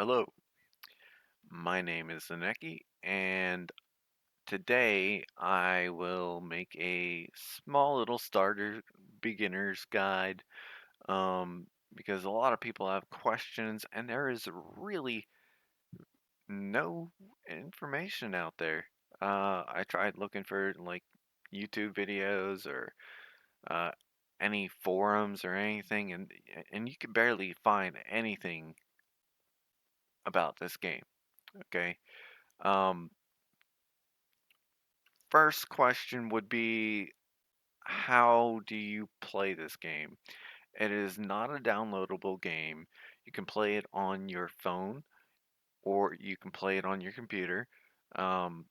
Hello, my name is Zaneki, and today I will make a small little starter beginner's guide because a lot of people have questions, and there is really no information out there. I tried looking for like YouTube videos or uh, any forums or anything, and you can barely find anything about this game. Okay. Um, First question would be, how do you play this game? It is not a downloadable game. You can play it on your phone or you can play it on your computer. Um,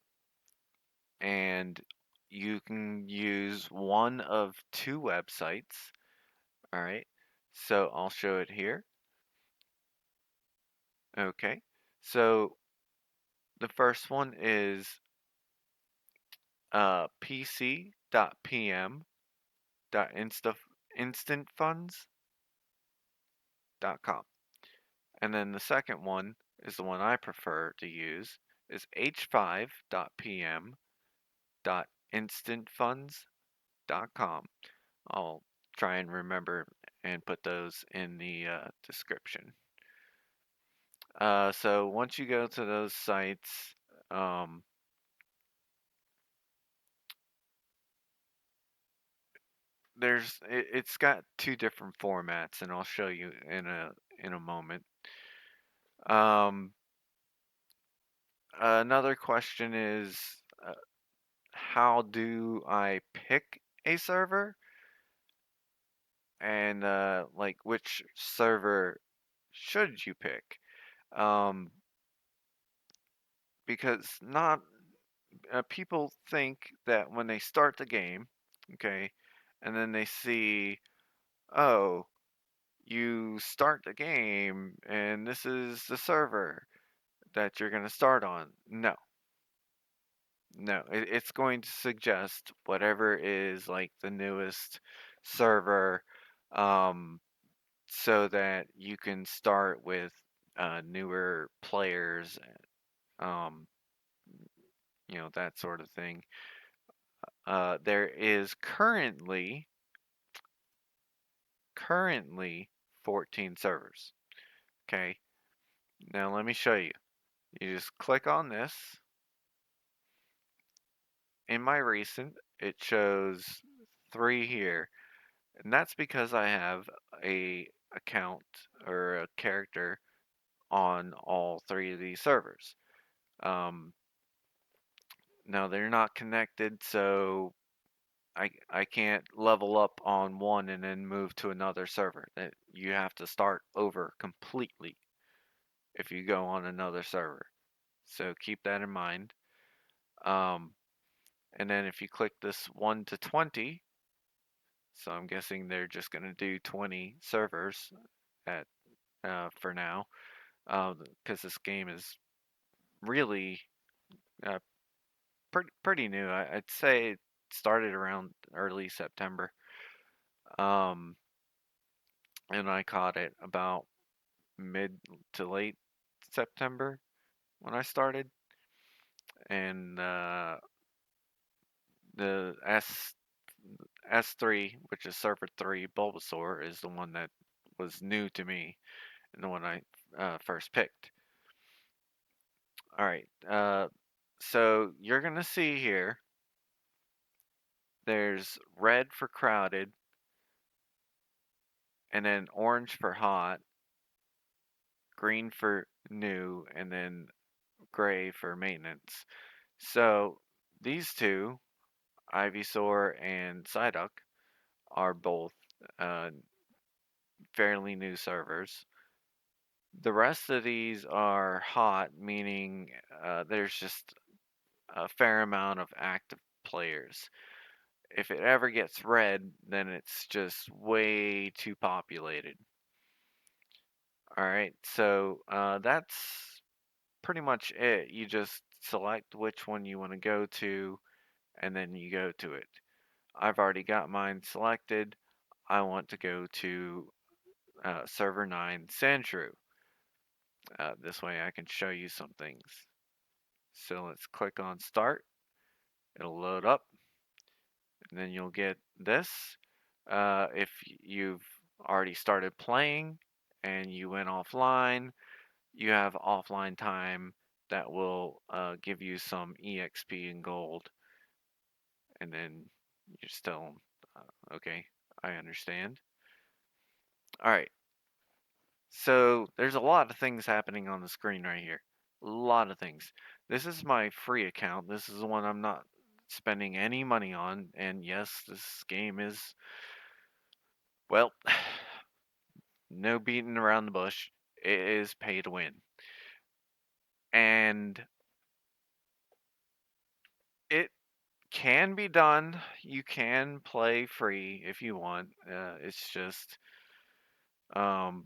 and you can use one of two websites. All right. So I'll show it here. Okay. So the first one is pc.pm.instantfunds.com. And then the second one is the one I prefer to use is h5.pm.instantfunds.com. I'll try and remember and put those in the description. So once you go to those sites, um, it's got two different formats, and I'll show you in a moment. Um, Another question is, uh, how do I pick a server? And like which server should you pick? Um, because not people think that when they start the game, okay, and then they see, oh, you start the game and this is the server that you're going to start on. No, no, it's going to suggest whatever is like the newest server, um, so that you can start with newer players, um, that sort of thing. There is currently 14 servers. Okay, now let me show you. You just click on this. In my recent, it shows three here, and that's because I have a account or a character on all three of these servers. Um, Now they're not connected, so I can't level up on one and then move to another server. That you have to start over completely if you go on another server. So keep that in mind. Um, and then if you click this 1 to 20, so I'm guessing they're just going to do 20 servers at for now, because this game is really uh, pretty new. I'd say it started around early September. Um, and I caught it about mid to late September when I started. And the S3, which is Server 3 Bulbasaur, is the one that was new to me and the one I first picked. All right, so you're gonna see here. There's red for crowded, and then orange for hot, green for new, and then gray for maintenance. So these two, Ivysaur and Psyduck, are both uh, fairly new servers. The rest of these are hot, meaning there's just a fair amount of active players. If it ever gets red, then it's just way too populated. All right, so that's pretty much it. You just select which one you want to go to, and then you go to it. I've already got mine selected. I want to go to server 9 Sandshrew. This way I can show you some things. So let's click on start. It'll load up, and then you'll get this. If you've already started playing and you went offline, you have offline time that will give you some EXP and gold, and then you're still okay. I understand. All right. So there's a lot of things happening on the screen right here. A lot of things. This is my free account. This is the one I'm not spending any money on. And yes, this game is, well, no beating around the bush. It is pay to win. And it can be done. You can play free if you want. It's just, um,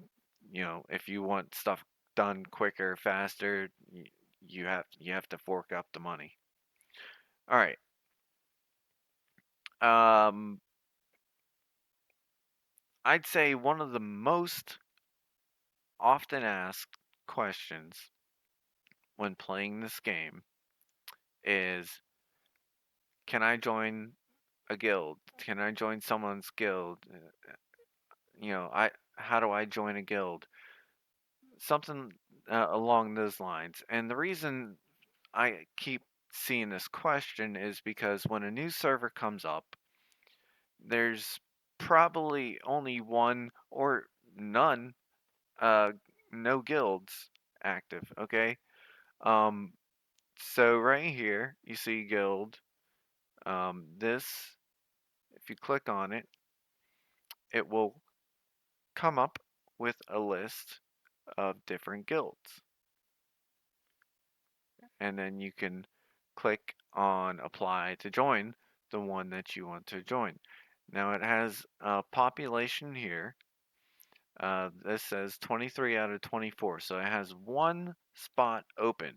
if you want stuff done quicker, faster, you have to fork up the money. All right. Um, I'd say one of the most often asked questions when playing this game is, can I join a guild? Can I join someone's guild? I how do I join a guild? Something along those lines. And the reason I keep seeing this question is because when a new server comes up, there's probably only one or none, uh, no guilds active. Okay. Um, so right here, you see guild. This, if you click on it, it will come up with a list of different guilds. And then you can click on apply to join the one that you want to join. Now it has a population here. This says 23 out of 24, so it has one spot open.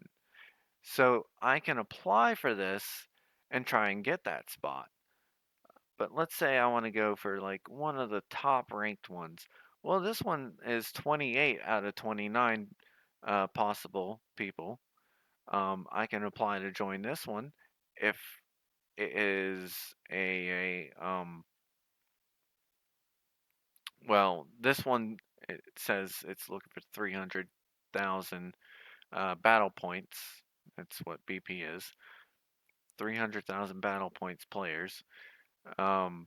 So I can apply for this and try and get that spot. But let's say I want to go for like one of the top ranked ones. Well, this one is 28 out of 29 possible people. I can apply to join this one if it is well, this one, it says it's looking for 300,000 battle points. That's what BP is. 300,000 battle points players. Um,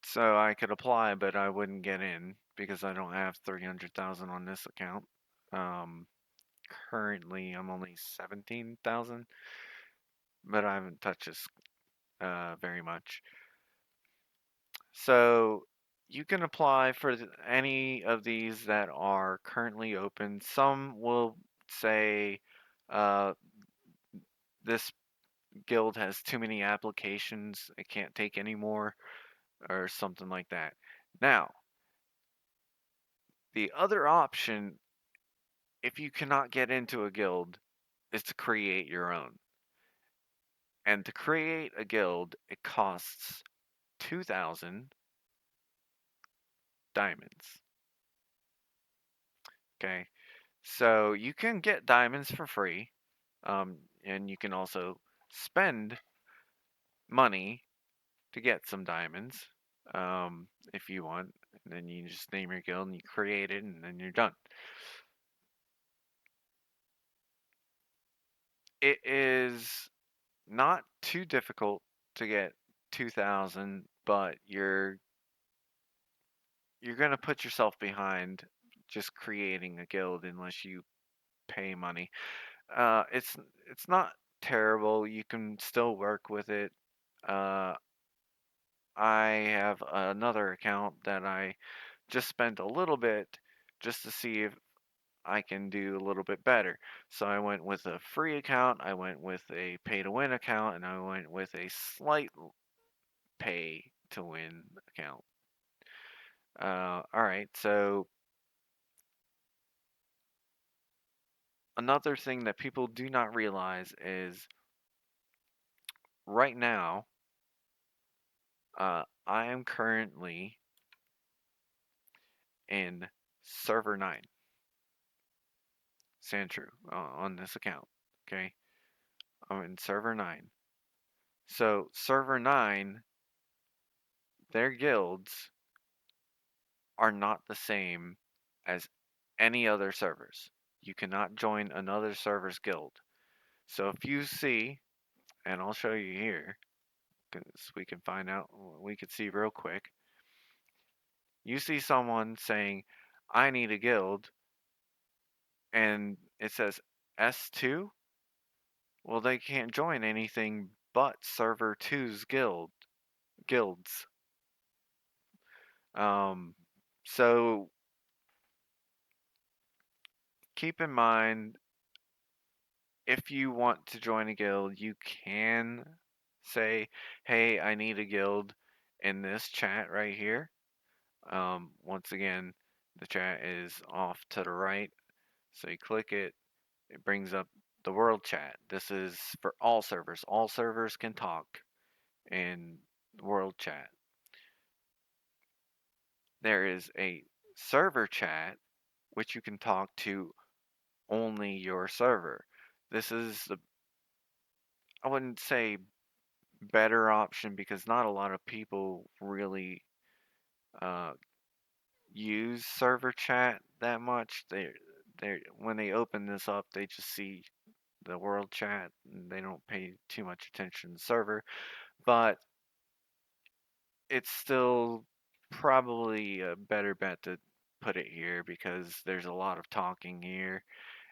so I could apply, but I wouldn't get in because I don't have 300,000 on this account. Um, Currently, I'm only 17,000, but I haven't touched this very much. So you can apply for any of these that are currently open. Some will say uh, this guild has too many applications, it can't take any more, or something like that. Now, the other option, if you cannot get into a guild, is to create your own. And to create a guild, it costs 2,000 diamonds. Okay, so you can get diamonds for free, and you can also spend money to get some diamonds if you want. And then you just name your guild and you create it, and then you're done. It is not too difficult to get 2,000, but you're gonna put yourself behind just creating a guild unless you pay money. It's not terrible. You can still work with it. Uh, I have another account that I just spent a little bit just to see if I can do a little bit better. So I went with a free account, I went with a pay to win account, and I went with a slight pay to win account. All right, so another thing that people do not realize is right now, I am currently in server 9. Sandshrew on this account. Okay, I'm in server 9. So server 9, their guilds are not the same as any other servers. You cannot join another server's guild. So if you see, and I'll show you here, because we can find out, we can see real quick. You see someone saying, I need a guild, and it says S2. Well, they can't join anything but server 2's guilds. Um, so keep in mind, if you want to join a guild, you can say, hey, I need a guild in this chat right here. Once again, the chat is off to the right. So you click it, it brings up the world chat. This is for all servers. All servers can talk in world chat. There is a server chat which you can talk to only your server. This is the, I wouldn't say better option because not a lot of people really uh, use server chat that much. They when they open this up, they just see the world chat and they don't pay too much attention to the server. But it's still probably a better bet to put it here because there's a lot of talking here.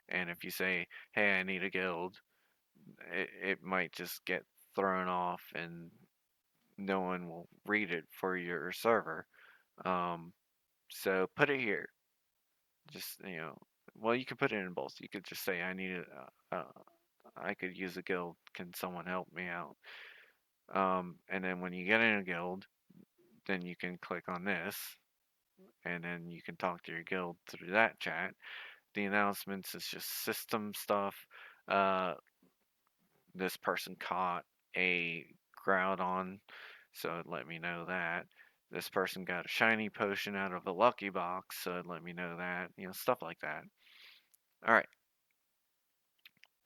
And if you say, hey, I need a guild, it might just get thrown off and no one will read it for your server. Um, so put it here. Just, well, you could put it in both. You could just say, I could use a guild. Can someone help me out? And then when you get in a guild, then you can click on this and then you can talk to your guild through that chat. The announcements is just system stuff. Uh, this person caught a Groudon, so it let me know that. This person got a shiny potion out of a lucky box, so it let me know that. Stuff like that. All right.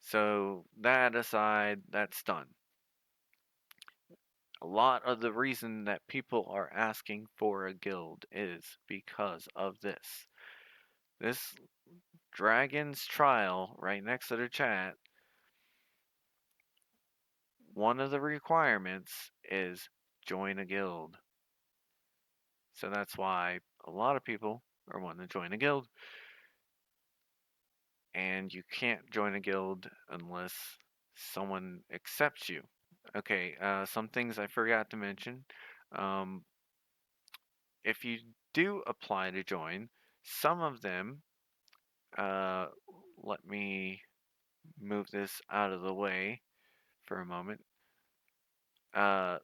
So that aside, that's done. A lot of the reason that people are asking for a guild is because of this. This Dragon's Trial right next to the chat, one of the requirements is join a guild. So that's why a lot of people are wanting to join a guild. And you can't join a guild unless someone accepts you. Okay, some things I forgot to mention. Um, if you do apply to join, some of them, uh, let me move this out of the way for a moment. Uh,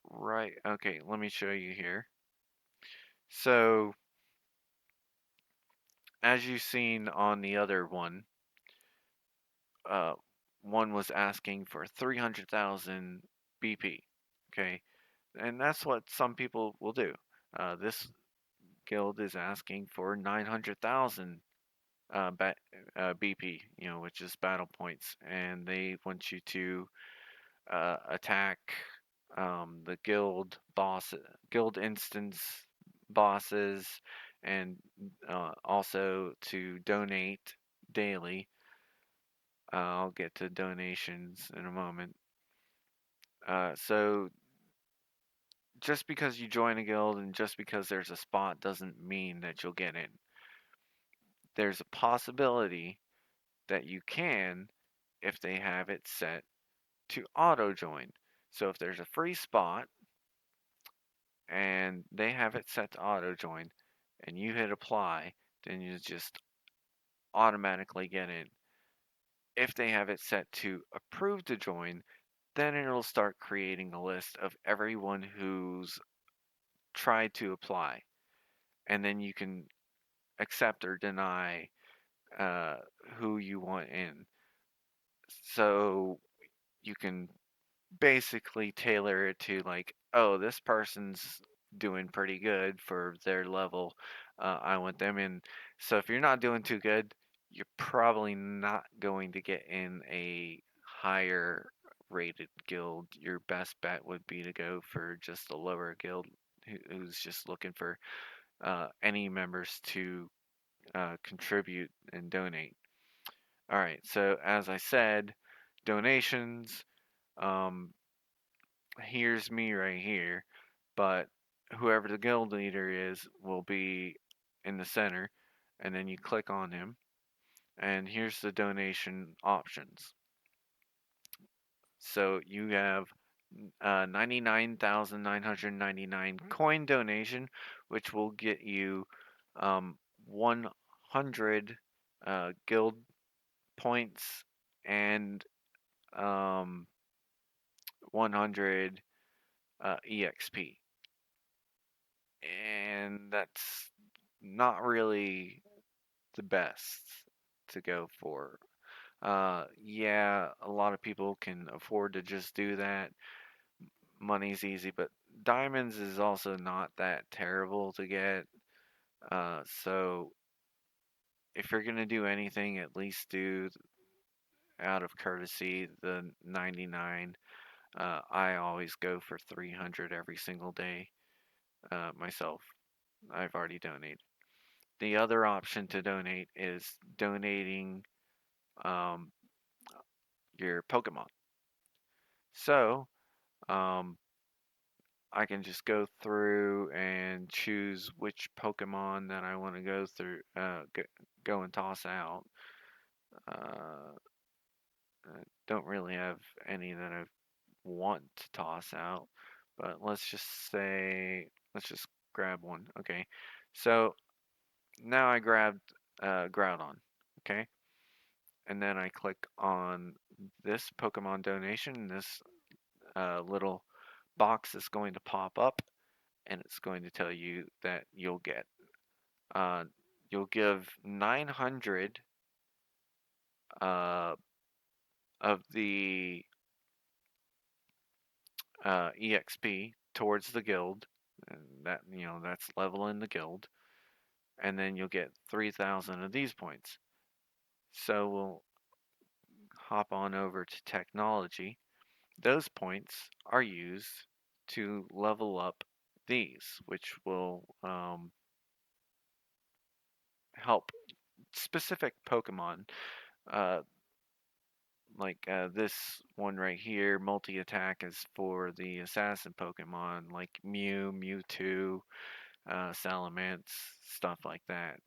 right, okay, let me show you here. So, as you've seen on the other uh, one was asking for 300,000 BP. Okay, and that's what some people will do. This guild is asking for 900,000 BP, which is battle points, and they want you to attack the guild instance bosses, and also to donate daily. I'll get to donations in a moment. So just because you join a guild and just because there's a spot doesn't mean that you'll get in. There's a possibility that you can if they have it set to auto join. So if there's a free spot and they have it set to auto join and you hit apply, then you just automatically get in. If they have it set to approve to join, then it'll start creating a list of everyone who's tried to apply. And then you can accept or deny uh, who you want in. So you can basically tailor it to like, oh, this person's doing pretty good for their level. I want them in. So if you're not doing too good, you're probably not going to get in a higher rated guild. Your best bet would be to go for just a lower guild who's just looking for any members to contribute and donate. All right, so as I said, donations. Um, Here's me right here, but whoever the guild leader is will be in the center, and then you click on him, and here's the donation options. So you have 99,999 coin donation, which will get you 100 guild points and 100 EXP. And that's not really the best to go for. Yeah, a lot of people can afford to just do that. Money's easy, but diamonds is also not that terrible to get. So if you're gonna do anything, at least do out of courtesy the 99. I always go for 300 every single day myself. I've already donated. The other option to donate is donating um, your Pokemon. So um, I can just go through and choose which Pokemon that I want to go through, go and toss out. Uh, I don't really have any that I want to toss out, but let's just grab one. Okay, so now I grabbed Groudon. Okay, and then I click on this Pokemon donation. This little box is going to pop up, and it's going to tell you that uh, you'll give 900 uh, of the EXP towards the guild. And that that's level in the guild, and then you'll get 3,000 of these points. So we'll hop on over to technology. Those points are used to level up these, which will help specific Pokemon. Uh, this one right here, multi attack is for the assassin Pokemon like Mew, Mewtwo, Salamence, stuff like that.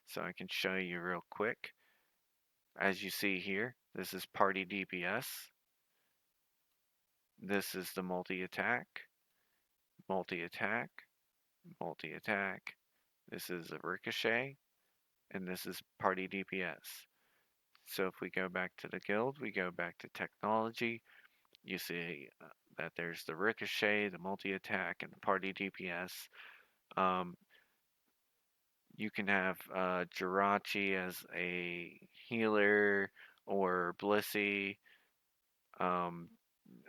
So I can show you real quick. As you see here, this is party DPS. This is the multi attack, multi attack, multi attack. This is a ricochet, and this is party DPS. So if we go back to the guild, we go back to technology, you see that there's the ricochet, the multi attack, and the party DPS. Um, you can have Jirachi as a healer or Blissey. Um,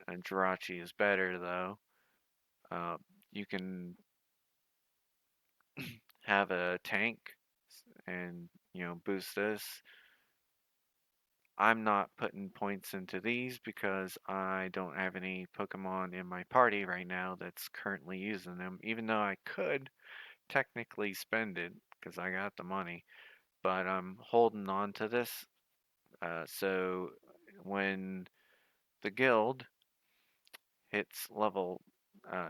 and Jirachi is better though. Uh, you can have a tank and boost this. I'm not putting points into these because I don't have any Pokemon in my party right now that's currently using them, even though I could technically spend it because I got the money, but I'm holding on to this. So when the guild hits level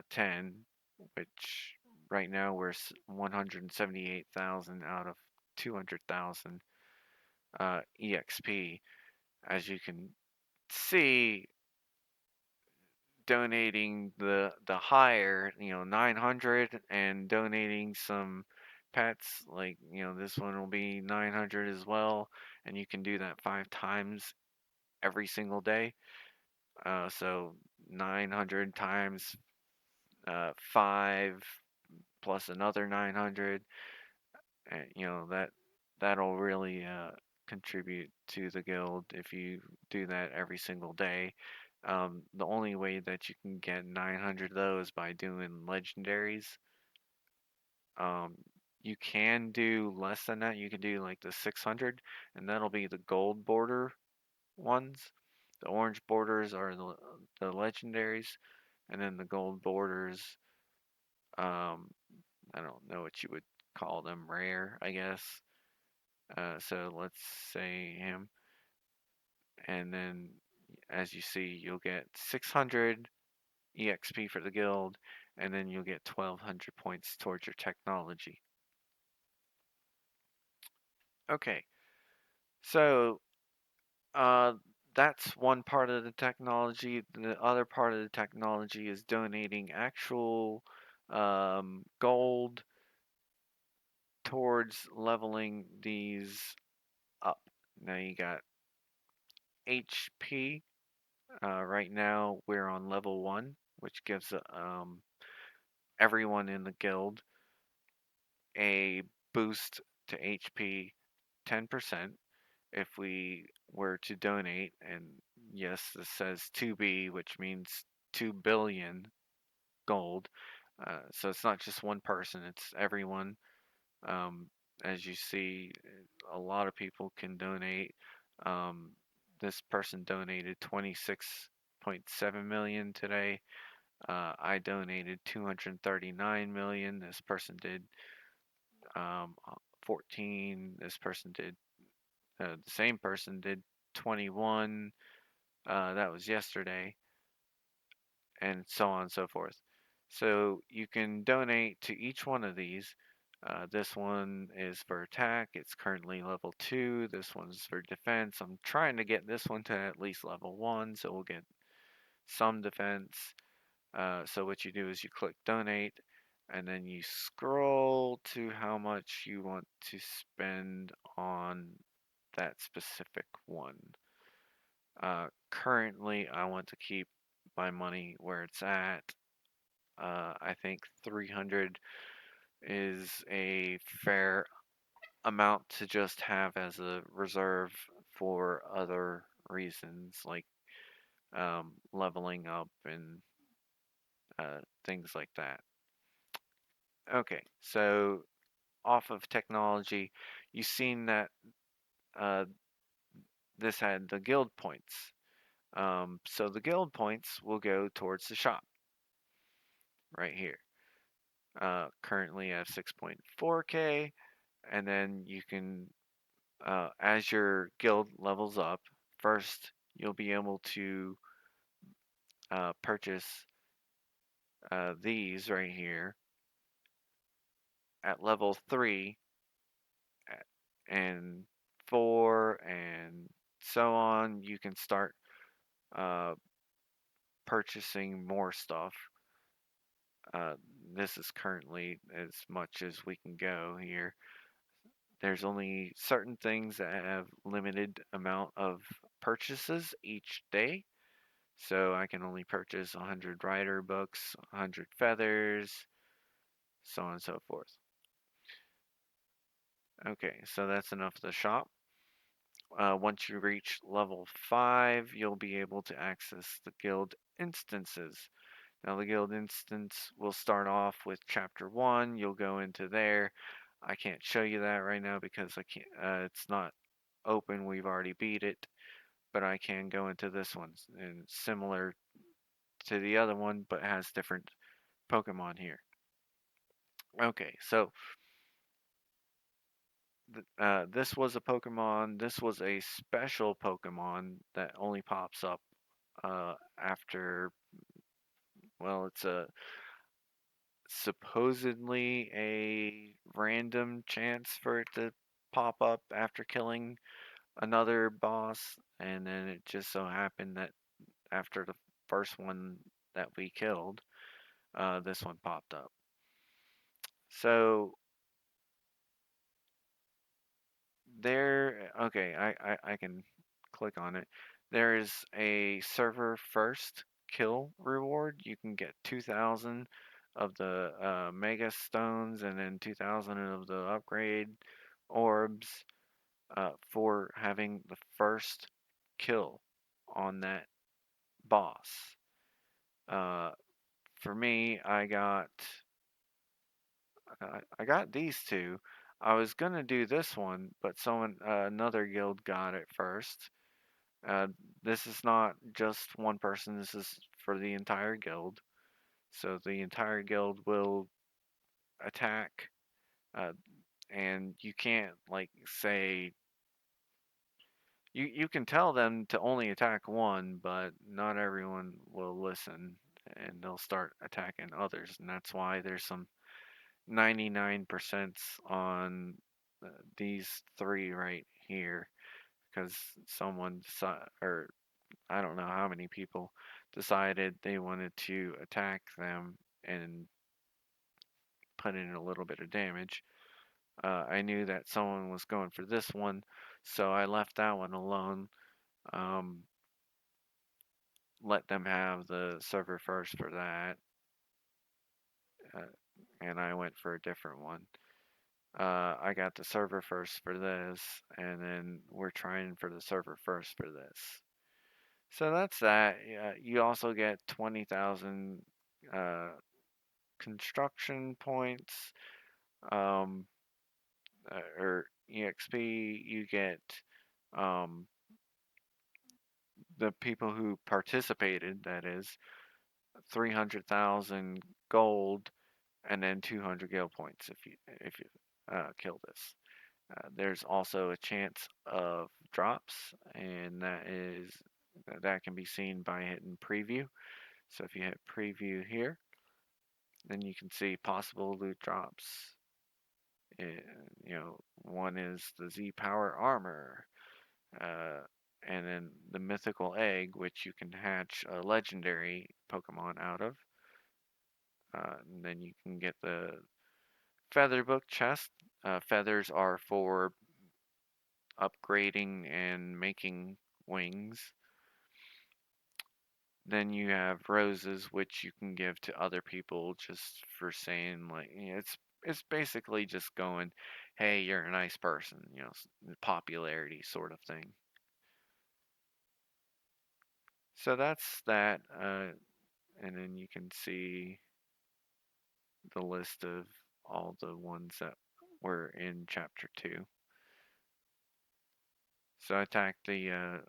10, which right now we're 178,000 out of 200,000 EXP, as you can see, donating the higher, 900, and donating some pets, like, this one will be 900 as well, and you can do that 5 times every single day. So 900 times 5 plus another 900, and that'll really contribute to the guild if you do that every single day. The only way that you can get 900 of those by doing legendaries. Um, You can do less than that. You can do like the 600, and that'll be the gold border ones. The orange borders are the legendaries, and then the gold borders, um, I don't know what you would call them, rare, I guess. So let's say him, and then as you see, you'll get 600 EXP for the guild, and then you'll get 1200 points towards your technology. Okay, so uh, that's one part of the technology. The other part of the technology is donating actual gold towards leveling these up. Now you got HP. Right now we're on level 1, which gives everyone in the guild a boost to HP 10% if we were to donate. And yes, this says 2B, which means 2 billion gold. So it's not just one person, it's everyone. Um, as you see, a lot of people can donate. Um, this person donated 26.7 million today. I donated 239 million. This person did 14. This person did, the same person did 21. That was yesterday, and so on and so forth. So you can donate to each one of these. This one is for attack. It's currently level 2. This one's for defense. I'm trying to get this one to at least level 1, so we'll get some defense. So what you do is you click donate, and then you scroll to how much you want to spend on that specific one. Currently, I want to keep my money where it's at. I think 300 is a fair amount to just have as a reserve for other reasons like leveling up and things like that. Okay, so off of technology, you've seen that uh, this had the guild points. So the guild points will go towards the shop right here. Currently I have 6.4k, and then you can, as your guild levels up, first you'll be able to purchase these right here at level 3 and 4 and so on. You can start uh, purchasing more stuff. Uh, this is currently as much as we can go here. There's only certain things that have limited amount of purchases each day. So I can only purchase 100 rider books, 100 feathers, so on and so forth. Okay, so that's enough of the shop. Once you reach level 5, you'll be able to access the guild instances. Now the guild instance will start off with chapter 1. You'll go into there. I can't show you that right now because I can't. It's not open. We've already beat it, but I can go into this one and similar to the other one, but has different Pokemon here. Okay, so this was a Pokemon. This was a special Pokemon that only pops up after. Well, it's a supposedly a random chance for it to pop up after killing another boss, and then it just so happened that after the first one that we killed, this one popped up. So there, okay, I can click on it. There is a server first kill reward. You can get 2,000 of the Mega Stones and then 2,000 of the upgrade orbs for having the first kill on that boss. Uh, for me, I got I got these two. I was gonna do this one, but another guild got it first. Uh, this is not just one person. This is for the entire guild. So the entire guild will attack, uh, and you can't like say you can tell them to only attack one, but not everyone will listen, and they'll start attacking others, and that's why there's some 99% on these three right here because or I don't know how many people decided they wanted to attack them and put in a little bit of damage. I knew that someone was going for this one, so I left that one alone. Um, let them have the server first for that, uh, and I went for a different one. I got the server first for this, and then we're trying for the server first for this. So that's that. You also get 20,000 uh, construction points, um, or EXP. You get um, the people who participated, that is, 300,000 gold, and then 200 gale points if you kill this. There's also a chance of drops, and that can be seen by hitting preview. So if you hit preview here, then you can see possible loot drops. Uh, one is the Z Power Armor, uh, and then the Mythical Egg, which you can hatch a legendary Pokemon out of. And then you can get the Feather Book chest. Feathers are for upgrading and making wings. Then you have roses, which you can give to other people just for saying like it's basically just going, hey, you're a nice person, popularity sort of thing. So that's that, and then you can see the list of all the ones that were in chapter two. So I attacked I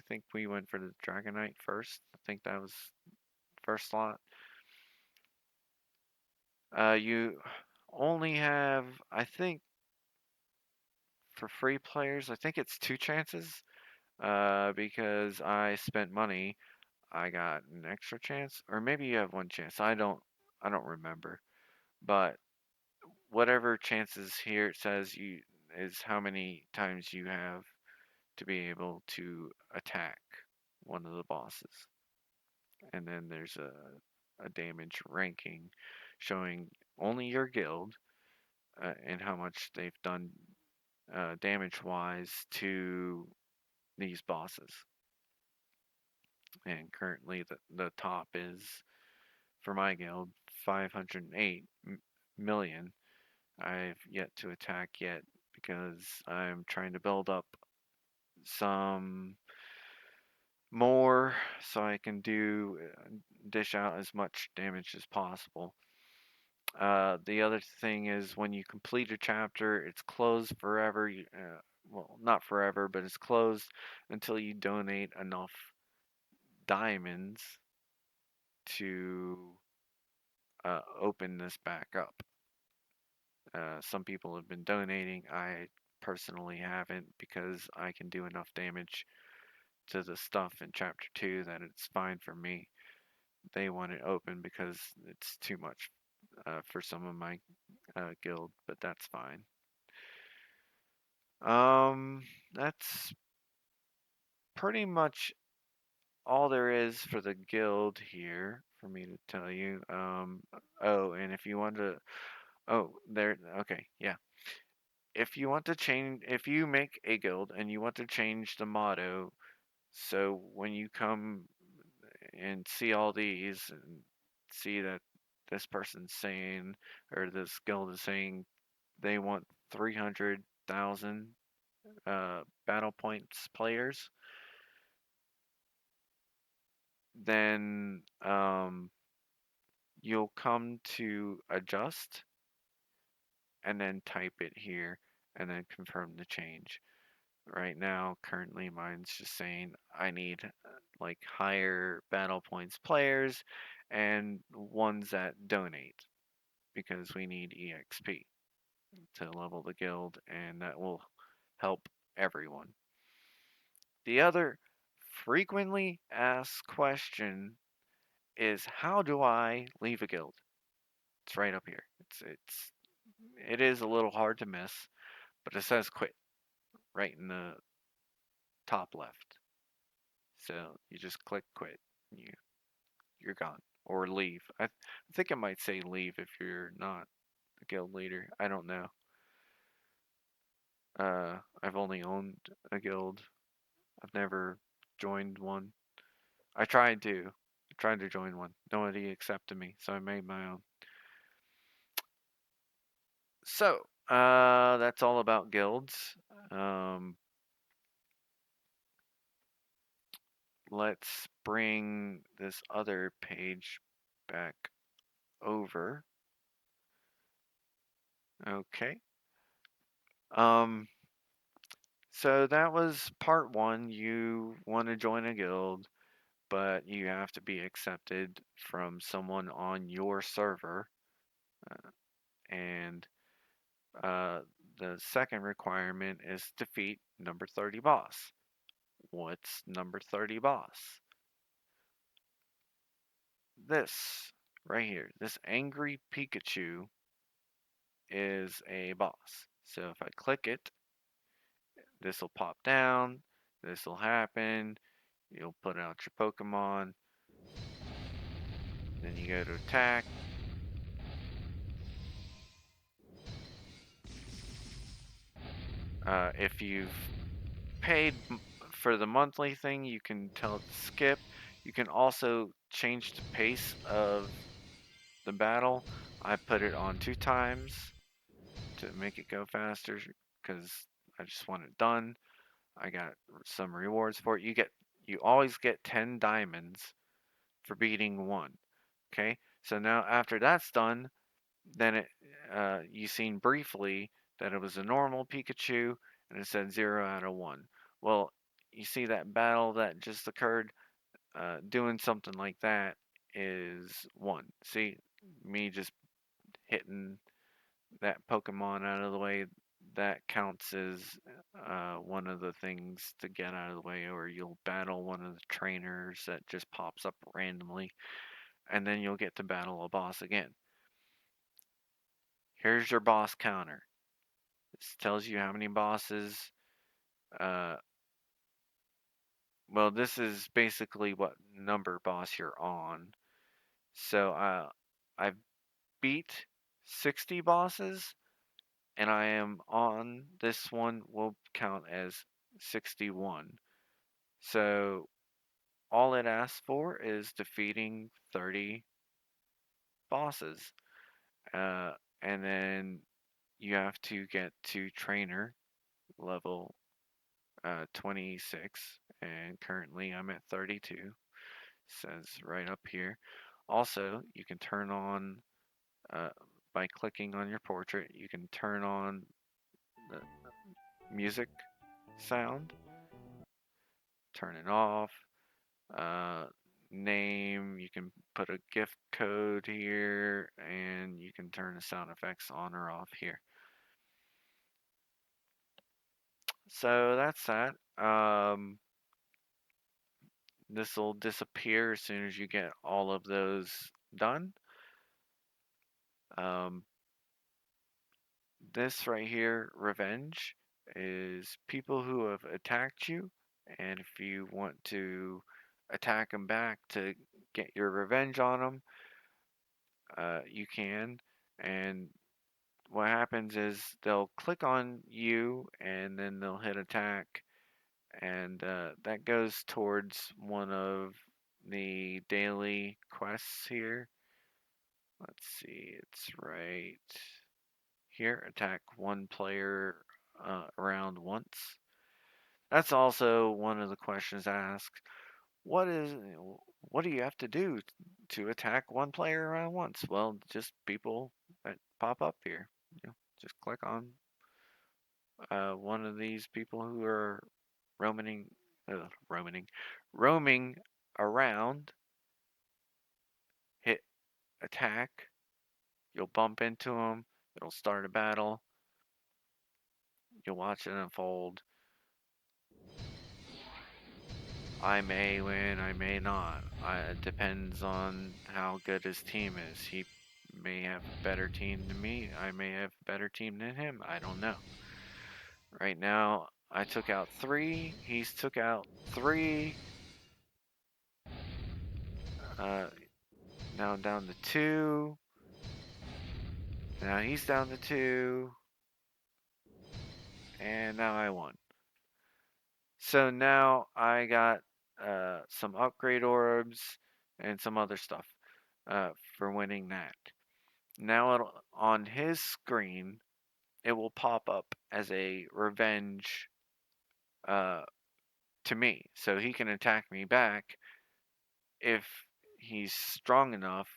think we went for the Dragonite first. I think that was first slot. You only have, I think, for free players, I think it's two chances. Because I spent money, I got an extra chance, or maybe you have one chance. I don't remember. But whatever chances here it says you is how many times you have to be able to attack one of the bosses. And then there's a damage ranking showing only your guild and how much they've done damage wise to these bosses. And currently, the top is for my guild 508 million. I've yet to attack yet because I'm trying to build up some more so I can dish out as much damage as possible. The other thing is when you complete a chapter, it's closed forever. Well, not forever, but it's closed until you donate enough diamonds to open this back up. Some people have been donating. I personally haven't because I can do enough damage to the stuff in chapter 2 that it's fine for me. They want it open because it's too much for some of my guild, but that's fine. That's pretty much all there is for the guild here for me to tell you. Oh, and if you want to, oh, there, okay, yeah. If you make a guild and you want to change the motto, so when you come and see all these and see that this person's saying, or this guild is saying they want 300,000 battle points players, then you'll come to adjust, and then type it here and then confirm the change. Right now, currently mine's just saying I need like higher battle points players and ones that donate because we need EXP to level the guild and that will help everyone. The other frequently asked question is how do I leave a guild? It's right up here. It is a little hard to miss, but it says quit right in the top left. So you just click quit. You you're gone or leave. I think it might say leave if you're not a guild leader. I don't know. I've only owned a guild. I've never joined one. I tried to join one. Nobody accepted me, so I made my own. So, that's all about guilds. Um, let's bring this other page back over. Okay. Um, so that was part one. You want to join a guild, but you have to be accepted from someone on your server. And uh, the second requirement is defeat number 30 boss. What's number 30 boss? This right here, this angry Pikachu is a boss. So if I click it, this will pop down, this will happen, you'll put out your Pokemon, then you go to attack. If you've paid for the monthly thing, you can tell it to skip. You can also change the pace of the battle. I put it on 2 times to make it go faster because I just want it done. I got some rewards for it. You always get 10 diamonds for beating one. Okay, so now after that's done, then you seen briefly that it was a normal Pikachu and it said 0 out of 1. Well, you see that battle that just occurred, doing something like that is 1. See, me just hitting that Pokemon out of the way, that counts as one of the things to get out of the way, or you'll battle one of the trainers that just pops up randomly, and then you'll get to battle a boss again. Here's your boss counter. This tells you how many bosses. Uh, well, this is basically what number boss you're on. So I've beat 60 bosses, and I am on this one will count as 61. So all it asks for is defeating 30 bosses. Uh, and then you have to get to trainer level 26, and currently I'm at 32. Says right up here. Also, you can turn on uh, by clicking on your portrait. You can turn on the music sound, turn it off. Uh, Name. You can put a gift code here, and you can turn the sound effects on or off here. So that's that. This will disappear as soon as you get all of those done. Um, this right here, revenge, is people who have attacked you, and if you want to attack them back to get your revenge on them, you can. And what happens is they'll click on you, and then they'll hit attack, and that goes towards one of the daily quests here. Let's see, it's right here. Attack one player around once. That's also one of the questions asked. What is what do you have to do to attack one player around once? Well, just people that pop up here. Just click on one of these people who are roaming, roaming, roaming around. Hit attack. You'll bump into them. It'll start a battle. You'll watch it unfold. I may win, I may not. It depends on how good his team is. He may have a better team than me. I may have a better team than him. I don't know. Right now, I took out 3. He's took out 3. Uh, now I'm down to 2. Now he's down to 2. And now I won. So now I got some upgrade orbs and some other stuff for winning that. Now on his screen, it will pop up as a revenge uh, to me. So he can attack me back if he's strong enough,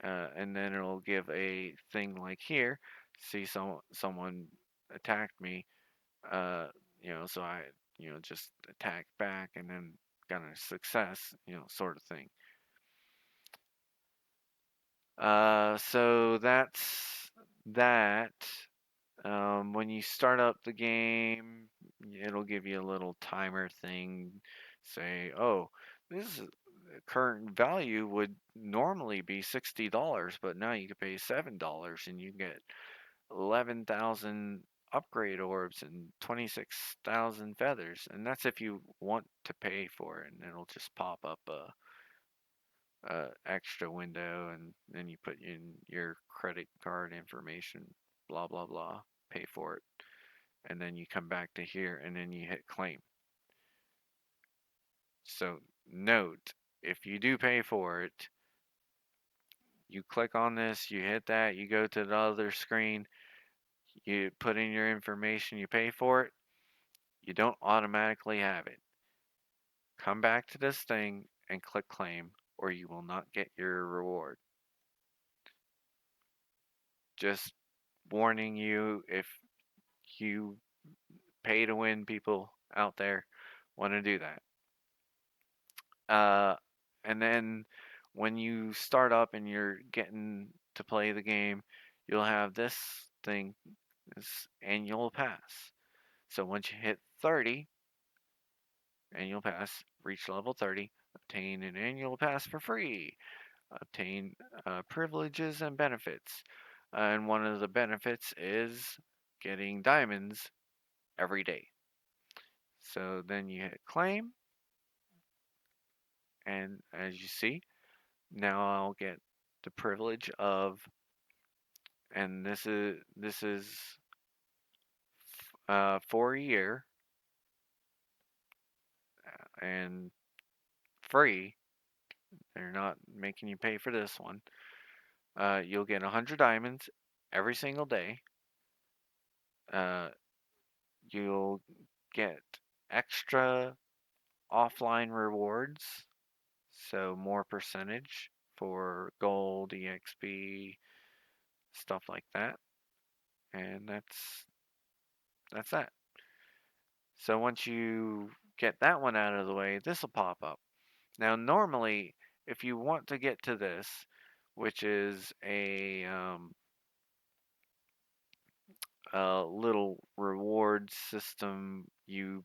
and then it'll give a thing like here. See, someone attacked me, uh, so I, just attack back and then got a success, sort of thing. So that's that. When you start up the game, it'll give you a little timer thing. Say, oh, this is, current value would normally be $60, but now you can pay $7 and you get 11,000 upgrade orbs and 26,000 feathers. And that's if you want to pay for it, and it'll just pop up a extra window, and then you put in your credit card information, blah blah blah, pay for it, and then you come back to here and then you hit claim. So note, if you do pay for it, you click on this, you hit that, you go to the other screen, you put in your information, you pay for it, you don't automatically have it. Come back to this thing and click claim, or you will not get your reward. Just warning you, if you pay to win people out there want to do that. Uh, and then when you start up and you're getting to play the game, you'll have this thing, this annual pass. So once you hit 30, annual pass, reach level 30, obtain an annual pass for free, obtain privileges and benefits. And one of the benefits is getting diamonds every day. So then you hit claim, and as you see, now I'll get the privilege of, and this is for a year and free. They're not making you pay for this one. You'll get 100 diamonds every single day. Uh, you'll get extra offline rewards, so more percentage for gold, EXP, stuff like that. And that's that. So once you get that one out of the way, this will pop up. Now, normally, if you want to get to this, which is a little reward system, you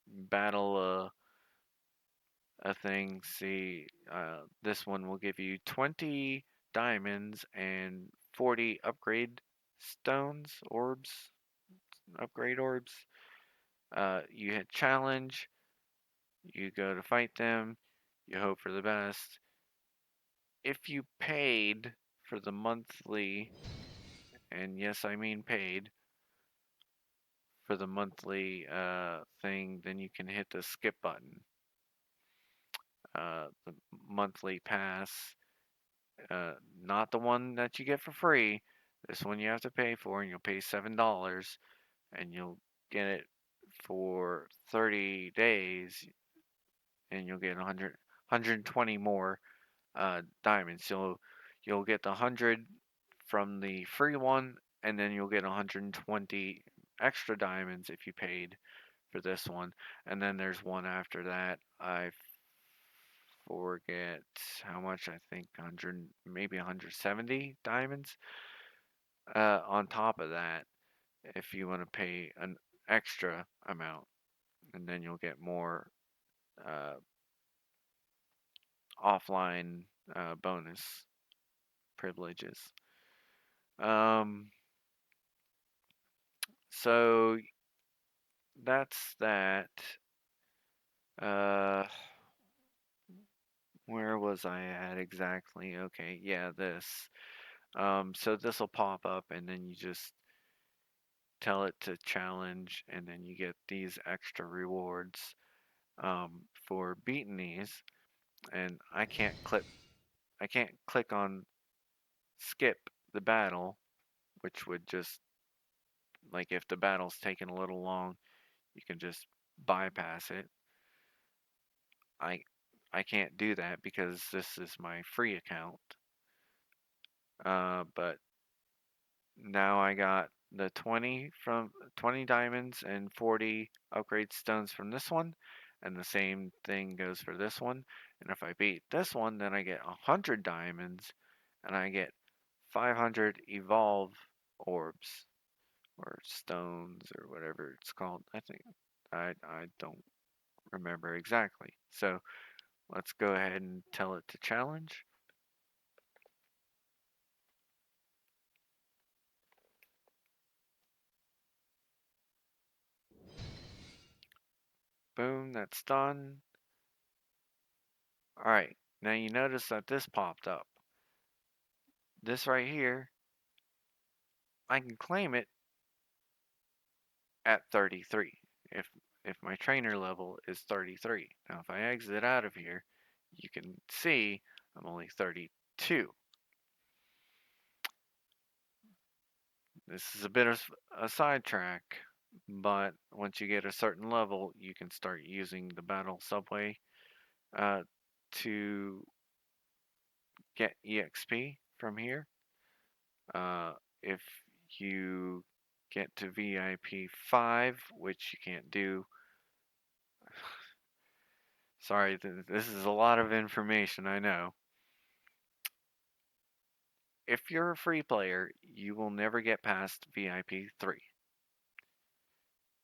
battle a thing. See, this one will give you 20 diamonds and 40 upgrade stones, orbs, upgrade orbs. You hit challenge, you go to fight them, you hope for the best. If you paid for the monthly, and yes, I mean paid for the monthly thing, then you can hit the skip button. The monthly pass, not the one that you get for free. This one you have to pay for, and you'll pay $7, and you'll get it for 30 days, and you'll get 120 more diamonds. So you'll get the 100 from the free one, and then you'll get 120 extra diamonds if you paid for this one. And then there's one after that. I forget how much. I think 100, maybe 170 diamonds. On top of that, if you want to pay an extra amount, and then you'll get more uh, offline bonus privileges. Um, so that's that. Uh, where was I at exactly? Okay, yeah, this. So this will pop up, and then you just tell it to challenge, and then you get these extra rewards for beating these. And I can't click on skip the battle, which would just like if the battle's taking a little long, you can just bypass it. I I can't do that because this is my free account. But now I got the 20 diamonds and 40 upgrade stones from this one, and the same thing goes for this one. And if I beat this one, then I get 100 diamonds and I get 500 evolve orbs or stones or whatever it's called. I think I don't remember exactly. So let's go ahead and tell it to challenge. Boom, that's done. All right, now you notice that this popped up. This right here, I can claim it at 33 if my trainer level is 33. Now if I exit out of here, you can see I'm only 32. This is a bit of a sidetrack, but once you get a certain level, you can start using the battle subway uh, to get EXP from here. If you get to VIP 5, which you can't do, sorry, this is a lot of information, I know. If you're a free player, you will never get past VIP 3.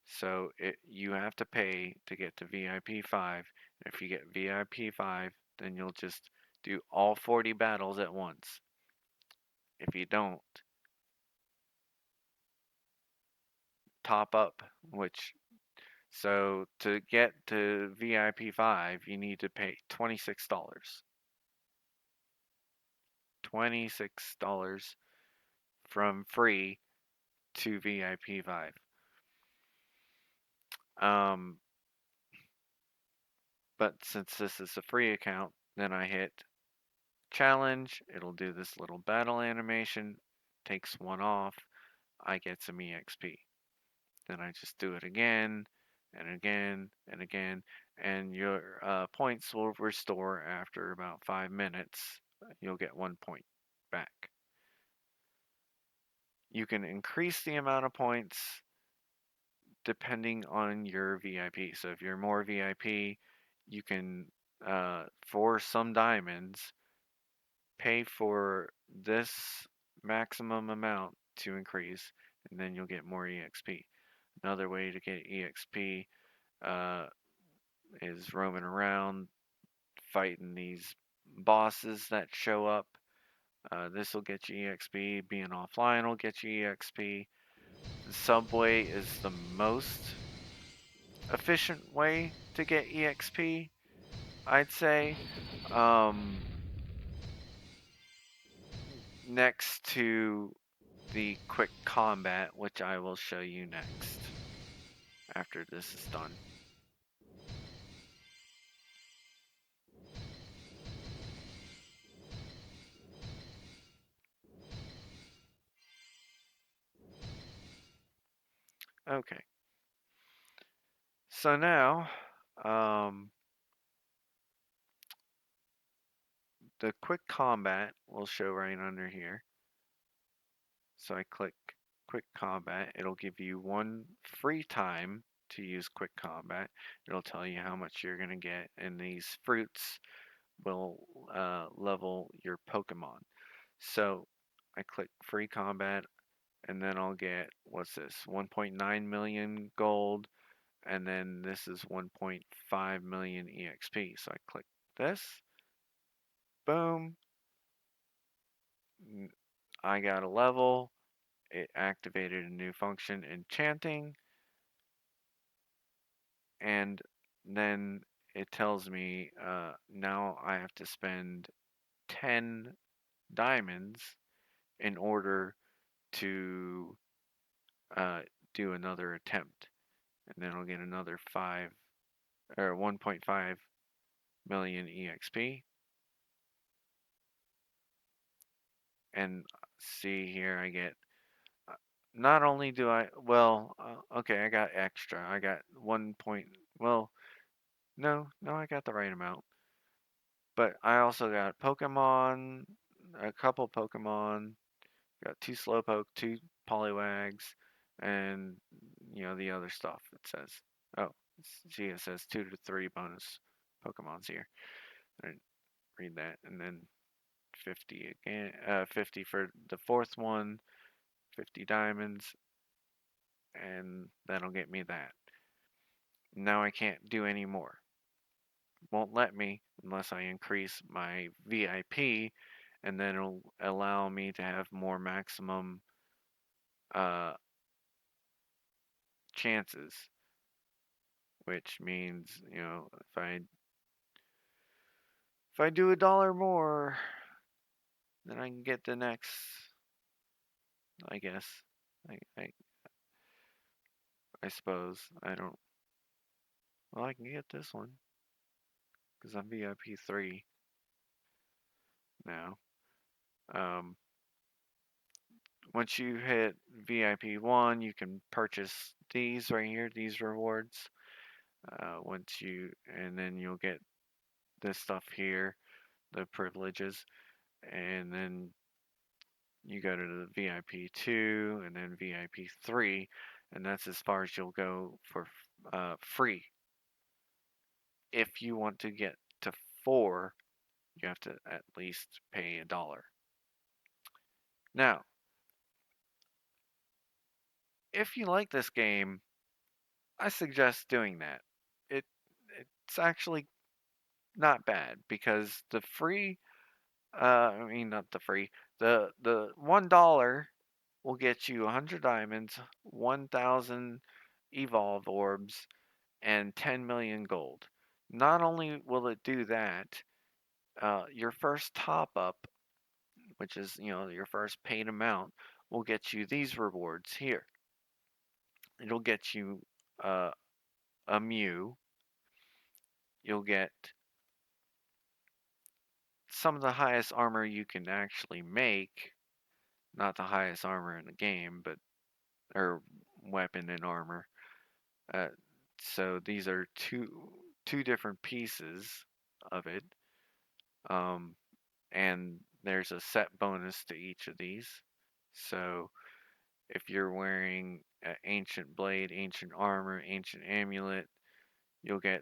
So you have to pay to get to VIP 5. If you get VIP 5, then you'll just do all 40 battles at once. If you don't, top up, which so to get to VIP 5, you need to pay $26. $26 from free to VIP 5. Um, but since this is a free account, then I hit challenge. It'll do this little battle animation, takes one off. I get some EXP. Then I just do it again and again and again, and your points will restore after about 5 minutes. You'll get 1 point back. You can increase the amount of points depending on your VIP. So if you're more VIP, you can, for some diamonds, pay for this maximum amount to increase, and then you'll get more EXP. Another way to get EXP uh, is roaming around fighting these bosses that show up. This will get you EXP. Being offline will get you EXP. The subway is the most efficient way to get EXP, I'd say. Um, Next to the quick combat, which I will show you next after this is done. Okay, so now um, the quick combat will show right under here. So I click quick combat, it'll give you one free time to use quick combat. It'll tell you how much you're going to get, and these fruits will level your Pokemon. So I click free combat, and then I'll get, what's this, 1.9 million gold, and then this is 1.5 million EXP. So I click this, boom, I got a level. It activated a new function, enchanting, and then it tells me now I have to spend 10 diamonds in order to uh, do another attempt. And then I'll get another 5 or 1.5 million EXP. And see here, I get uh, not only do I, well, okay, I got extra. I got 1 point, well, no, I got the right amount. But I also got Pokemon, a couple Pokemon, got 2 Slowpoke, 2 Poliwags, and the other stuff. It says, oh, see, it says 2 to 3 bonus Pokemons here. I didn't read that, and then 50 again, 50 for the fourth one, 50 diamonds, and that'll get me that. Now I can't do any more. Won't let me unless I increase my VIP, and then it'll allow me to have more maximum uh, chances, which means if I do $1 more, then I can get the next. I guess I suppose I don't. Well, I can get this one because I'm VIP 3 now. Um, Once you hit VIP 1, you can purchase these right here, these rewards. And then you'll get this stuff here, the privileges, and then you go to the VIP 2 and then VIP 3, and that's as far as you'll go for free. If you want to get to 4, you have to at least pay $1. Now, if you like this game, I suggest doing that. It it's actually not bad because the free I mean not the free, the $1 will get you 100 diamonds, 1,000 evolve orbs, and 10 million gold. Not only will it do that, your first top up, which is your first paid amount, will get you these rewards here. It'll get you uh, a Mew. You'll get some of the highest armor you can actually make. Not the highest armor in the game, but or weapon and armor. Uh, so these are two different pieces of it, um, and there's a set bonus to each of these. So if you're wearing ancient blade, ancient armor, ancient amulet, you'll get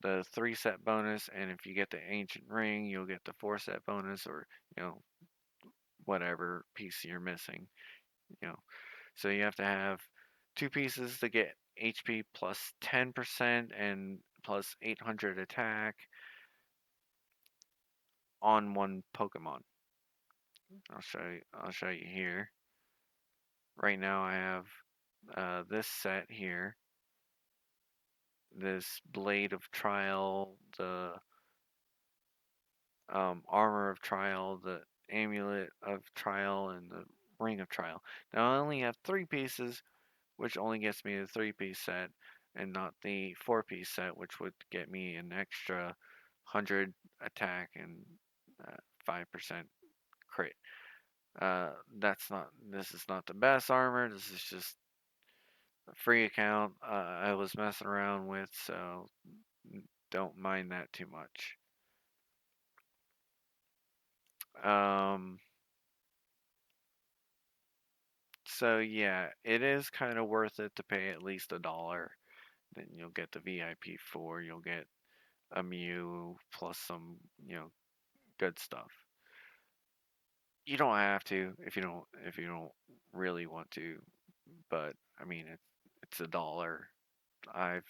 the 3 set bonus, and if you get the ancient ring, you'll get the 4 set bonus, or you know whatever piece you're missing. You know, so you have to have 2 pieces to get HP plus 10% and plus 800 attack on one Pokemon. I'll show you here. Right now I have this set here, this Blade of Trial, the Armor of Trial, the Amulet of Trial, and the Ring of Trial. Now I only have 3 pieces, which only gets me the 3-piece set, and not the 4-piece set, which would get me an extra 100 attack and 5% crit. This is not the best armor. This is just a free account I was messing around with, so don't mind that too much. Um, So yeah, it is kind of worth it to pay at least $1. Then you'll get the VIP 4. You'll get a Mew plus some, good stuff. You don't have to if you don't really want to, but I mean it's $1. I've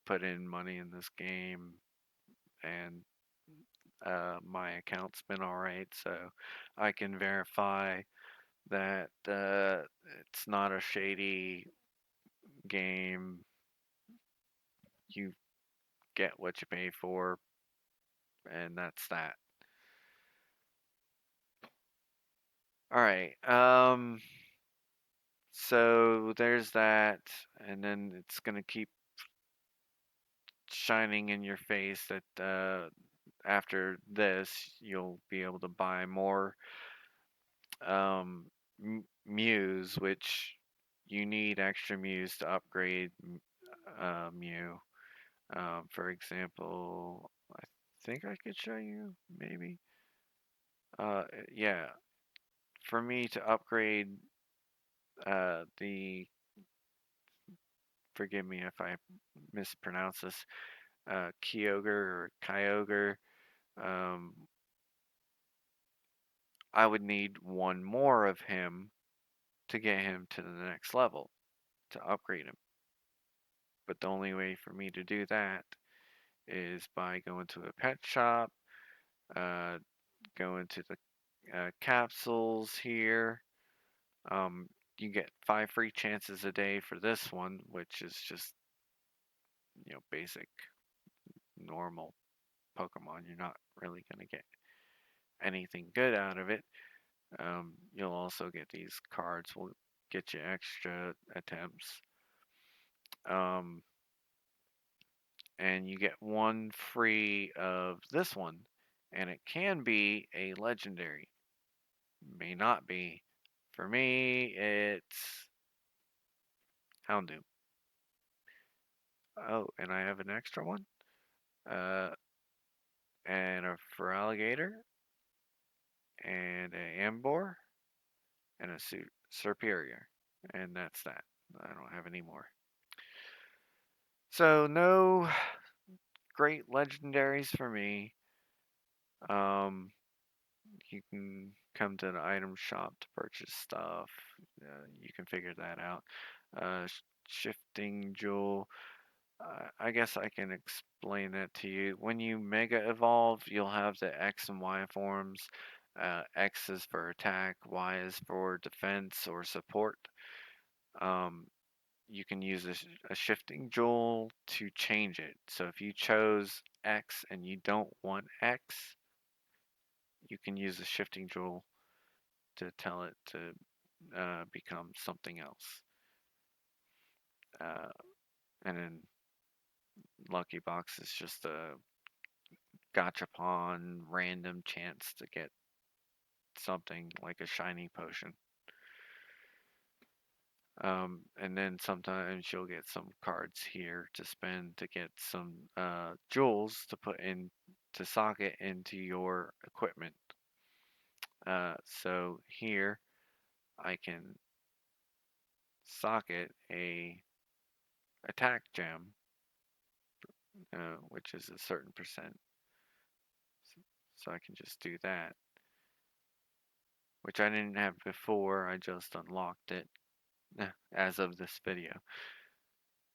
put in money in this game and my account's been all right, so I can verify that it's not a shady game. You get what you pay for, and that's that. All right. So there's that, and then it's gonna keep shining in your face that after this you'll be able to buy more Mews, which you need extra Mews to upgrade Mew. For example, I think I could show you maybe. Yeah, for me to upgrade the forgive me if I mispronounce this, Kyogre or Kyogre, um, I would need one more of him to get him to the next level to upgrade him. But the only way for me to do that is by going to a pet shop, uh, going to the capsules here. Um, you get 5 free chances a day for this one, which is just basic normal Pokemon. You're not really gonna get anything good out of it. You'll also get these cards will get you extra attempts. Um, and you get one free of this one. And it can be a legendary. May not be. For me, it's Houndoom. Oh, and I have an extra one. Uh, and a Feraligatr, and a Ambor, and a Superior. And that's that. I don't have any more. So no great legendaries for me. Um, you can come to the item shop to purchase stuff. You can figure that out. Shifting jewel. I guess I can explain that to you. When you mega evolve, you'll have the X and Y forms. X is for attack, Y is for defense or support. Um, you can use a shifting jewel to change it. So if you chose X and you don't want X, you can use a shifting jewel to tell it to become something else. Uh, and then Lucky Box is just a gachapon random chance to get something like a shiny potion. And then sometimes you'll get some cards here to spend to get some jewels to put in to socket into your equipment. So here I can socket a attack gem, which is a certain percent. So I can just do that, which I didn't have before. I just unlocked it as of this video.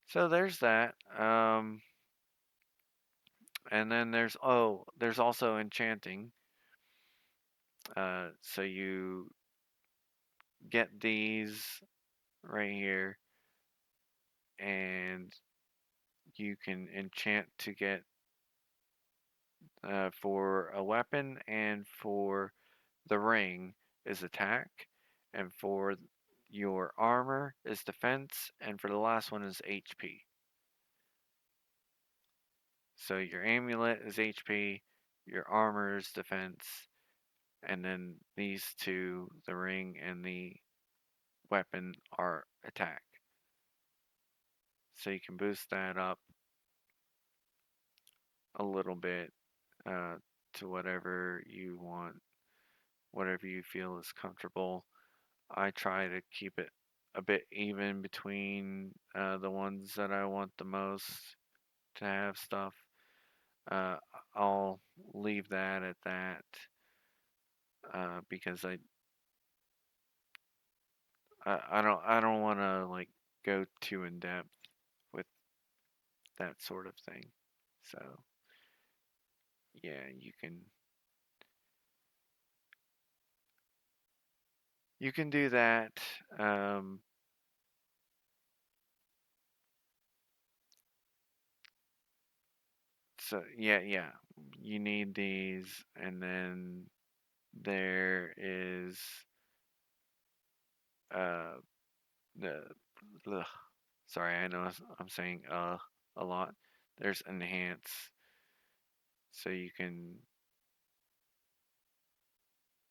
So there's that. And then there's also enchanting. So you get these right here, and you can enchant to get for a weapon, and for the ring is attack, and for your armor is defense, and for the last one is HP. So your amulet is HP, your armor is defense, and then these two, the ring and the weapon, are attack. So you can boost that up a little bit uh, to whatever you want, whatever you feel is comfortable. I try to keep it a bit even between the ones that I want the most to have stuff. Uh, I'll leave that at that because I don't want to like go too in depth with that sort of thing. So yeah, you can do that. Um, so yeah, you need these, and then there is uh the ugh, sorry, I know I'm saying a lot. There's enhance, so you can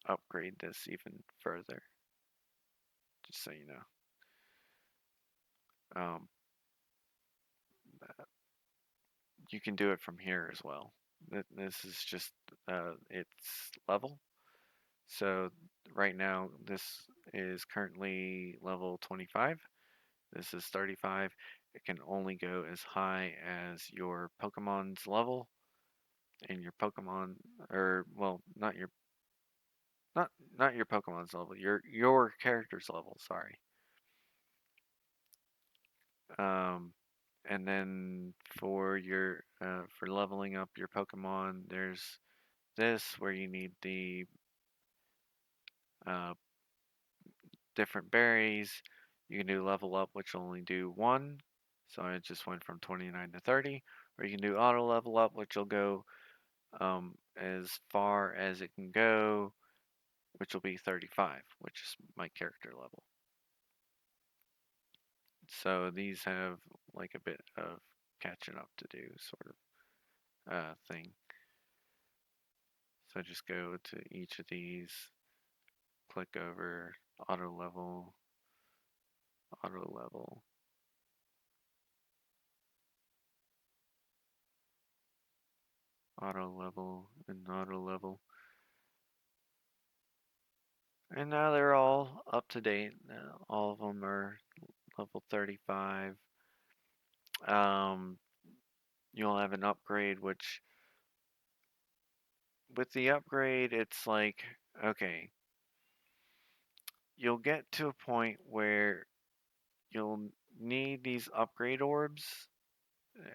upgrade this even further. Just so you know. Um, you can do it from here as well. This is just its level. So right now, this is currently level 25. This is 35. It can only go as high as your Pokemon's level, and your Pokemon, or well, not not your Pokemon's level, your character's level. Sorry. Um, and then for leveling up your Pokemon, there's this where you need the uh, different berries. You can do level up, which will only do one. So I just went from 29 to 30. Or you can do auto level up, which will go as far as it can go, which will be 35, which is my character level. So these have like a bit of catching up to do, sort of thing. So just go to each of these, click over auto level, auto level, auto level, and auto level. And now they're all up to date. All of them are level 35. Um, you'll have an upgrade, which with the upgrade, it's like, okay, you'll get to a point where you'll need these upgrade orbs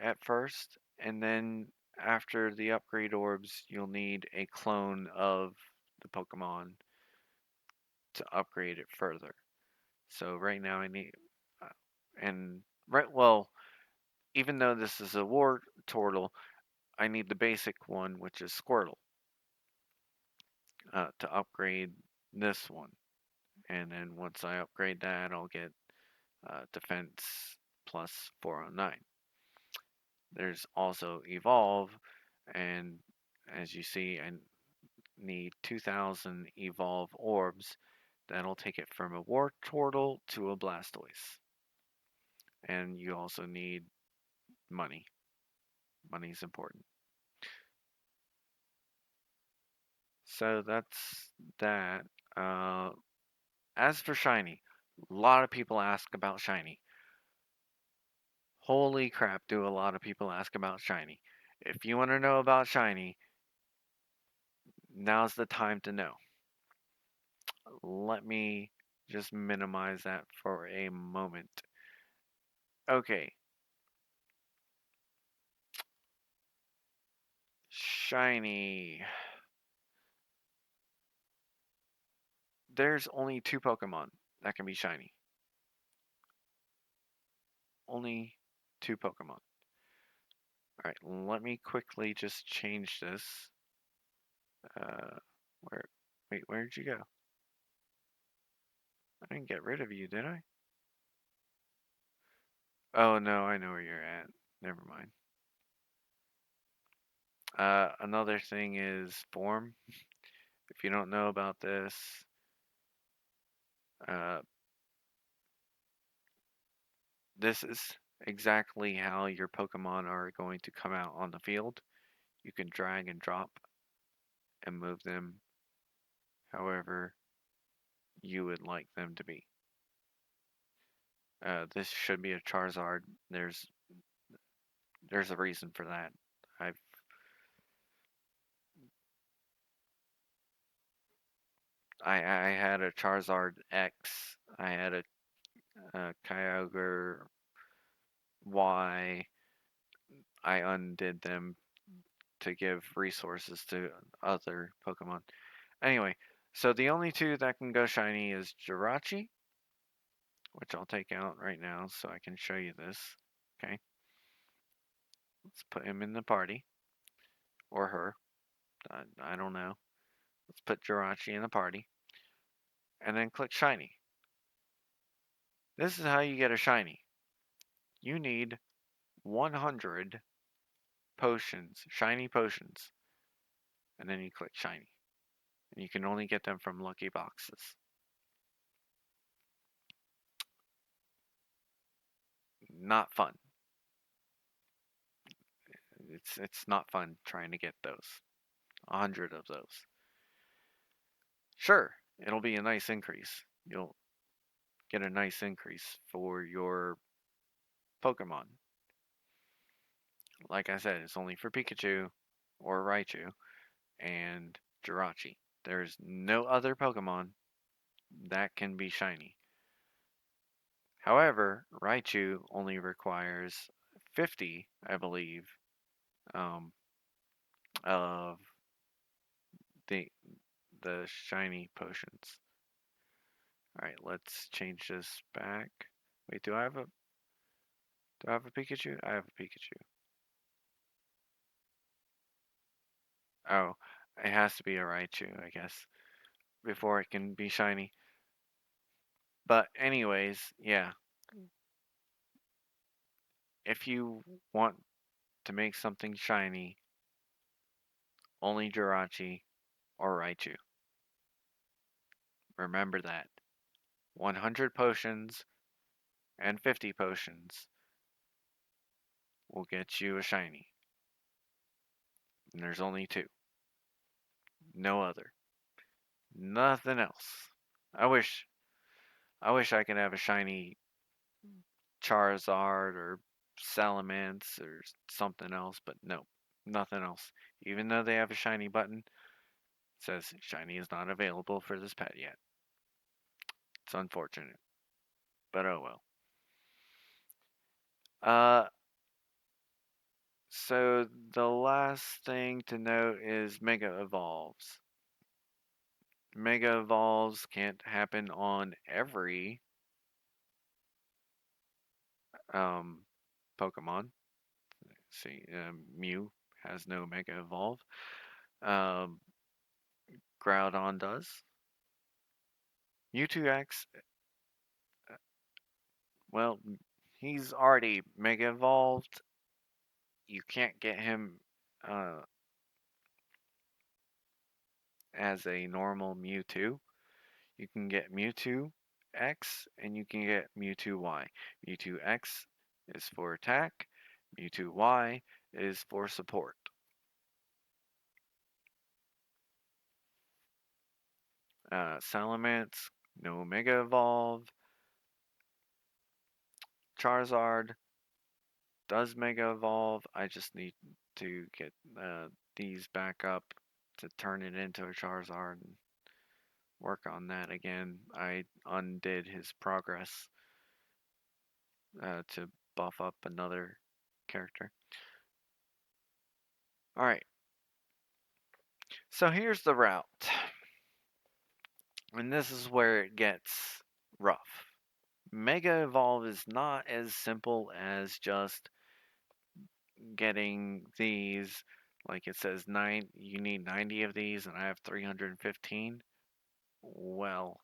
at first, and then after the upgrade orbs, you'll need a clone of the Pokemon to upgrade it further. So right now I need, uh, and right, well, even though this is a war turtle, I need the basic one, which is Squirtle, to upgrade this one. And then once I upgrade that, I'll get defense plus 409. There's also evolve, and as you see, I need 2,000 evolve orbs. That'll take it from a war turtle to a Blastoise. And you also need money. Money is important. So that's that. Uh, as for shiny, a lot of people ask about shiny. Holy crap, do a lot of people ask about shiny. If you want to know about shiny, now's the time to know. Let me just minimize that for a moment. Okay, shiny. There's only two Pokemon that can be shiny. Only two Pokemon. Alright, let me quickly just change this. Uh, where? Wait, where did you go? I didn't get rid of you, did I? Oh no, I know where you're at. Never mind. Another thing is form. If you don't know about this, uh, this is exactly how your Pokemon are going to come out on the field. You can drag and drop and move them however you would like them to be. This should be a Charizard. There's there's a reason for that. I've I had a Charizard X. I had a Kyogre Y. I undid them to give resources to other Pokemon. Anyway, so the only two that can go shiny is Jirachi, which I'll take out right now so I can show you this. Okay, let's put him in the party, or her. I don't know. Let's put Jirachi in the party, and then click shiny. This is how you get a shiny. You need 100 potions, shiny potions, and then you click shiny. And you can only get them from lucky boxes. Not fun. It's not fun trying to get those. 100 of those. Sure, it'll be a nice increase. You'll get a nice increase for your Pokemon. Like I said, it's only for Pikachu or Raichu and Jirachi. There's no other Pokemon that can be shiny. However, Raichu only requires 50, I believe, um, of the the shiny potions. All right, let's change this back. Wait, do I have a Pikachu? I have a Pikachu. Oh, it has to be a Raichu, I guess, before it can be shiny. But anyways, yeah, if you want to make something shiny, only Jirachi or Raichu. Remember that. 100 potions and 50 potions will get you a shiny. And there's only two. No other. Nothing else. I wish I wish I could have a shiny Charizard or Salamence or something else, but no, nothing else. Even though they have a shiny button, it says shiny is not available for this pet yet. It's unfortunate, but oh well. Uh, so the last thing to note is Mega Evolves. Mega Evolves can't happen on every um, Pokemon. See, Mew has no Mega Evolve. Um, Groudon does. Mewtwo X, well, he's already Mega Evolved. You can't get him uh, as a normal Mewtwo. You can get Mewtwo X and you can get Mewtwo Y. Mewtwo X is for attack, Mewtwo Y is for support. Salamence, no Mega Evolve. Charizard does Mega Evolve. I just need to get these back up to turn it into a Charizard and work on that again. I undid his progress to buff up another character. Alright, so here's the route. And this is where it gets rough. Mega Evolve is not as simple as just getting these. Like it says, you need 90 of these, and I have 315. Well,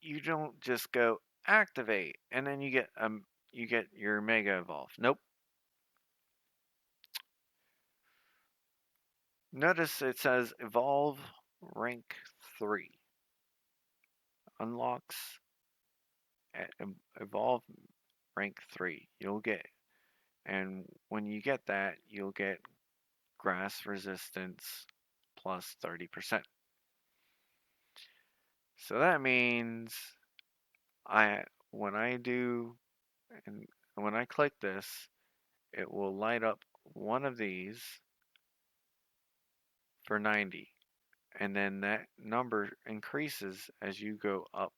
you don't just go activate and then you get your Mega Evolve. Nope. Notice it says Evolve rank 3. Unlocks Evolve rank 3. And when you get that, you'll get grass resistance plus 30%. So that means I when I do and when I click this, it will light up one of these for 90, and then that number increases as you go up.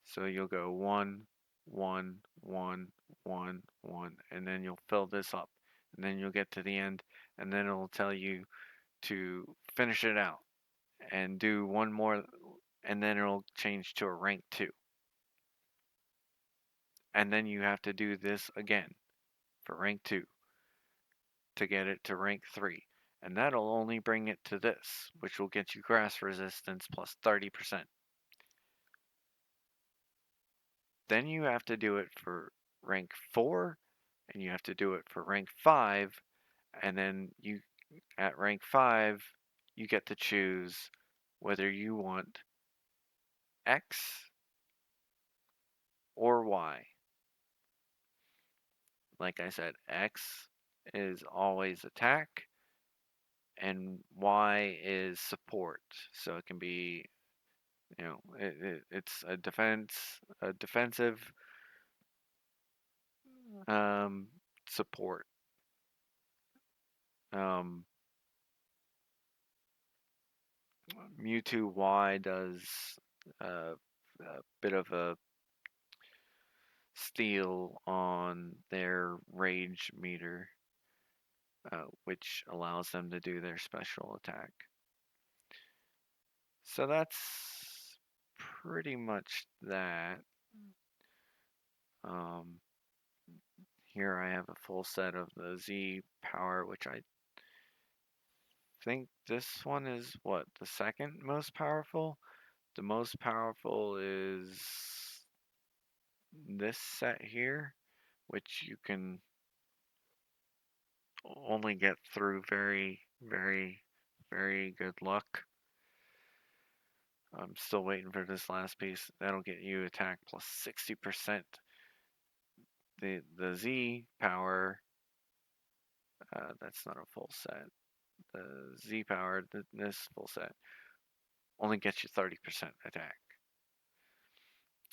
So you'll go 1, 1, 1, 1, 1, and then you'll fill this up. And then you'll get to the end, and then it'll tell you to finish it out and do one more, and then it'll change to a rank 2. And then you have to do this again for rank 2 to get it to rank 3. And that'll only bring it to this, which will get you grass resistance plus 30%. Then you have to do it for rank 4, and you have to do it for rank 5, and then you at rank 5, you get to choose whether you want X or Y. Like I said, X is always attack, and Y is support. So it can be, it's a defensive um, support. Um, Mewtwo Y does a bit of a steal on their rage meter, which allows them to do their special attack. So that's pretty much that. Um, Here I have a full set of the Z power, which I think this one is what, the second most powerful? The most powerful is this set here, which you can only get through very, very, very good luck. I'm still waiting for this last piece. That'll get you attack plus 60%. The Z power, that's not a full set. The Z power, this full set, only gets you 30% attack.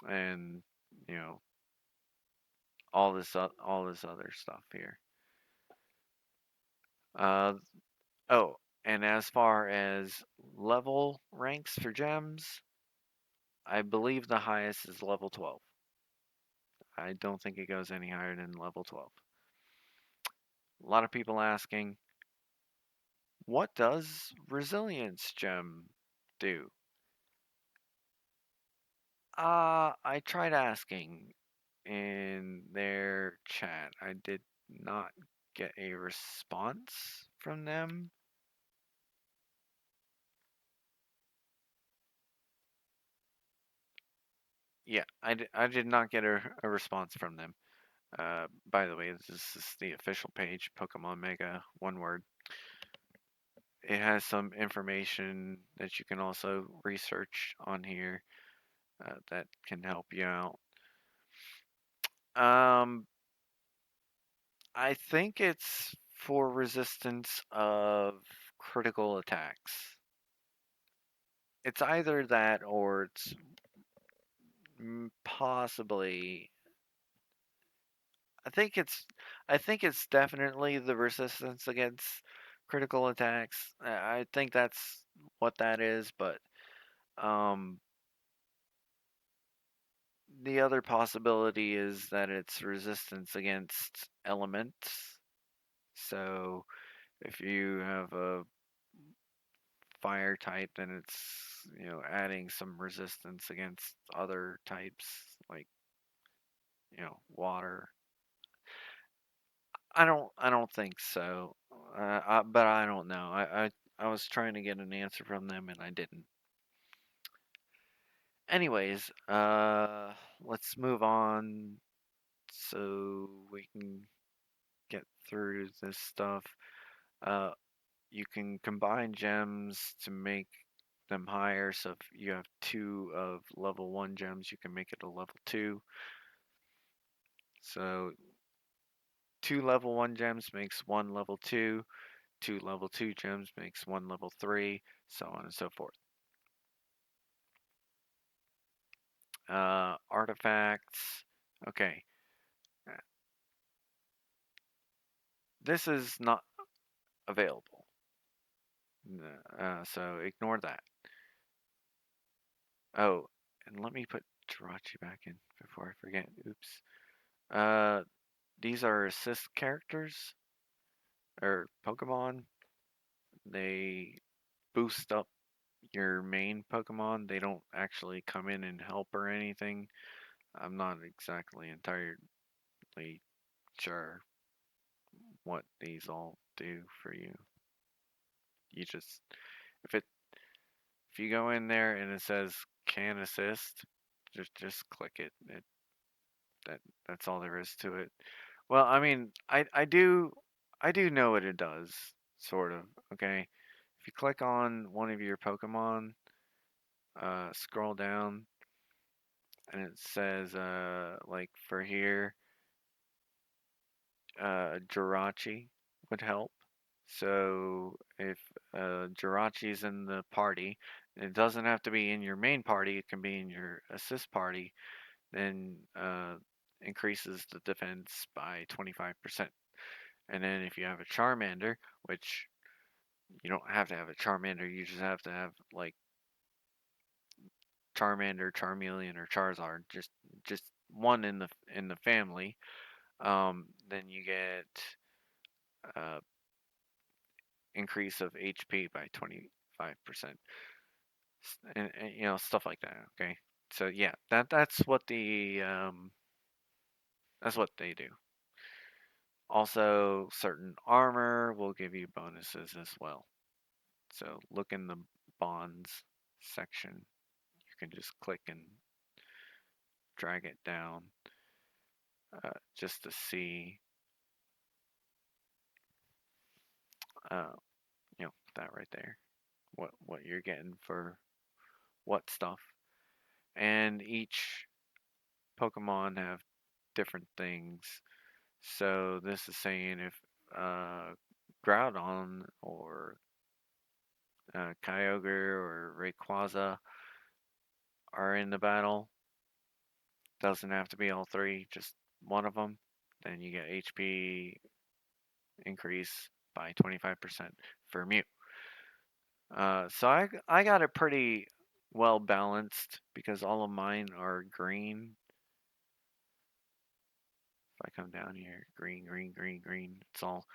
And, you know, all this other stuff here. Uh, oh, and as far as level ranks for gems, I believe the highest is level 12. I don't think it goes any higher than level 12. A lot of people asking, what does resilience gem do? I tried asking in their chat. I did not get a response from them. Yeah, I did not get a response from them. By the way, this is the official page, Pokemon Mega, one word. It has some information that you can also research on here that can help you out. Um, I think it's for resistance of critical attacks. It's either that or it's possibly. I think it's. I think it's definitely the resistance against critical attacks. I think that's what that is, but um, the other possibility is that it's resistance against elements. So if you have a fire type, then it's adding some resistance against other types like water. I don't think so, but I don't know. I was trying to get an answer from them and I didn't. Anyways, let's move on so we can get through this stuff. Uh, you can combine gems to make them higher. So if you have 2 of level 1 gems, you can make it a level 2. So 2 level 1 gems makes 1 level 2. 2 level 2 gems makes 1 level 3, so on and so forth. Artifacts. Okay. This is not available. So ignore that. Oh, and let me put Jirachi back in before I forget. Oops. Uh, these are assist characters or Pokemon. They boost up your main Pokemon. They don't actually come in and help or anything. I'm not exactly entirely sure what these all do for you. You just if it if you go in there and it says can assist, just click it. That that's all there is to it. Well, I mean, I do know what it does, sort of. Okay, if you click on one of your Pokemon, scroll down, and it says like for here, Jirachi would help. So if Jirachi's in the party, it doesn't have to be in your main party. It can be in your assist party. Then increases the defense by 25%. And then if you have a Charmander, which you don't have to have a Charmander, you just have to have like Charmander, Charmeleon, or Charizard, just one in the family. Then you get uh, increase of HP by 25%, and stuff like that. Okay, so yeah, that's what they do. Also, certain armor will give you bonuses as well. So look in the bonds section. You can just click and drag it down just to see, uh, that right there. What you're getting for what stuff. And each Pokemon have different things. So this is saying if Groudon or Kyogre or Rayquaza are in the battle, doesn't have to be all three, just one of them. Then you get HP increase by 25% for Mew. So I got it pretty well balanced because all of mine are green. If I come down here, green, green, green, green. It's all.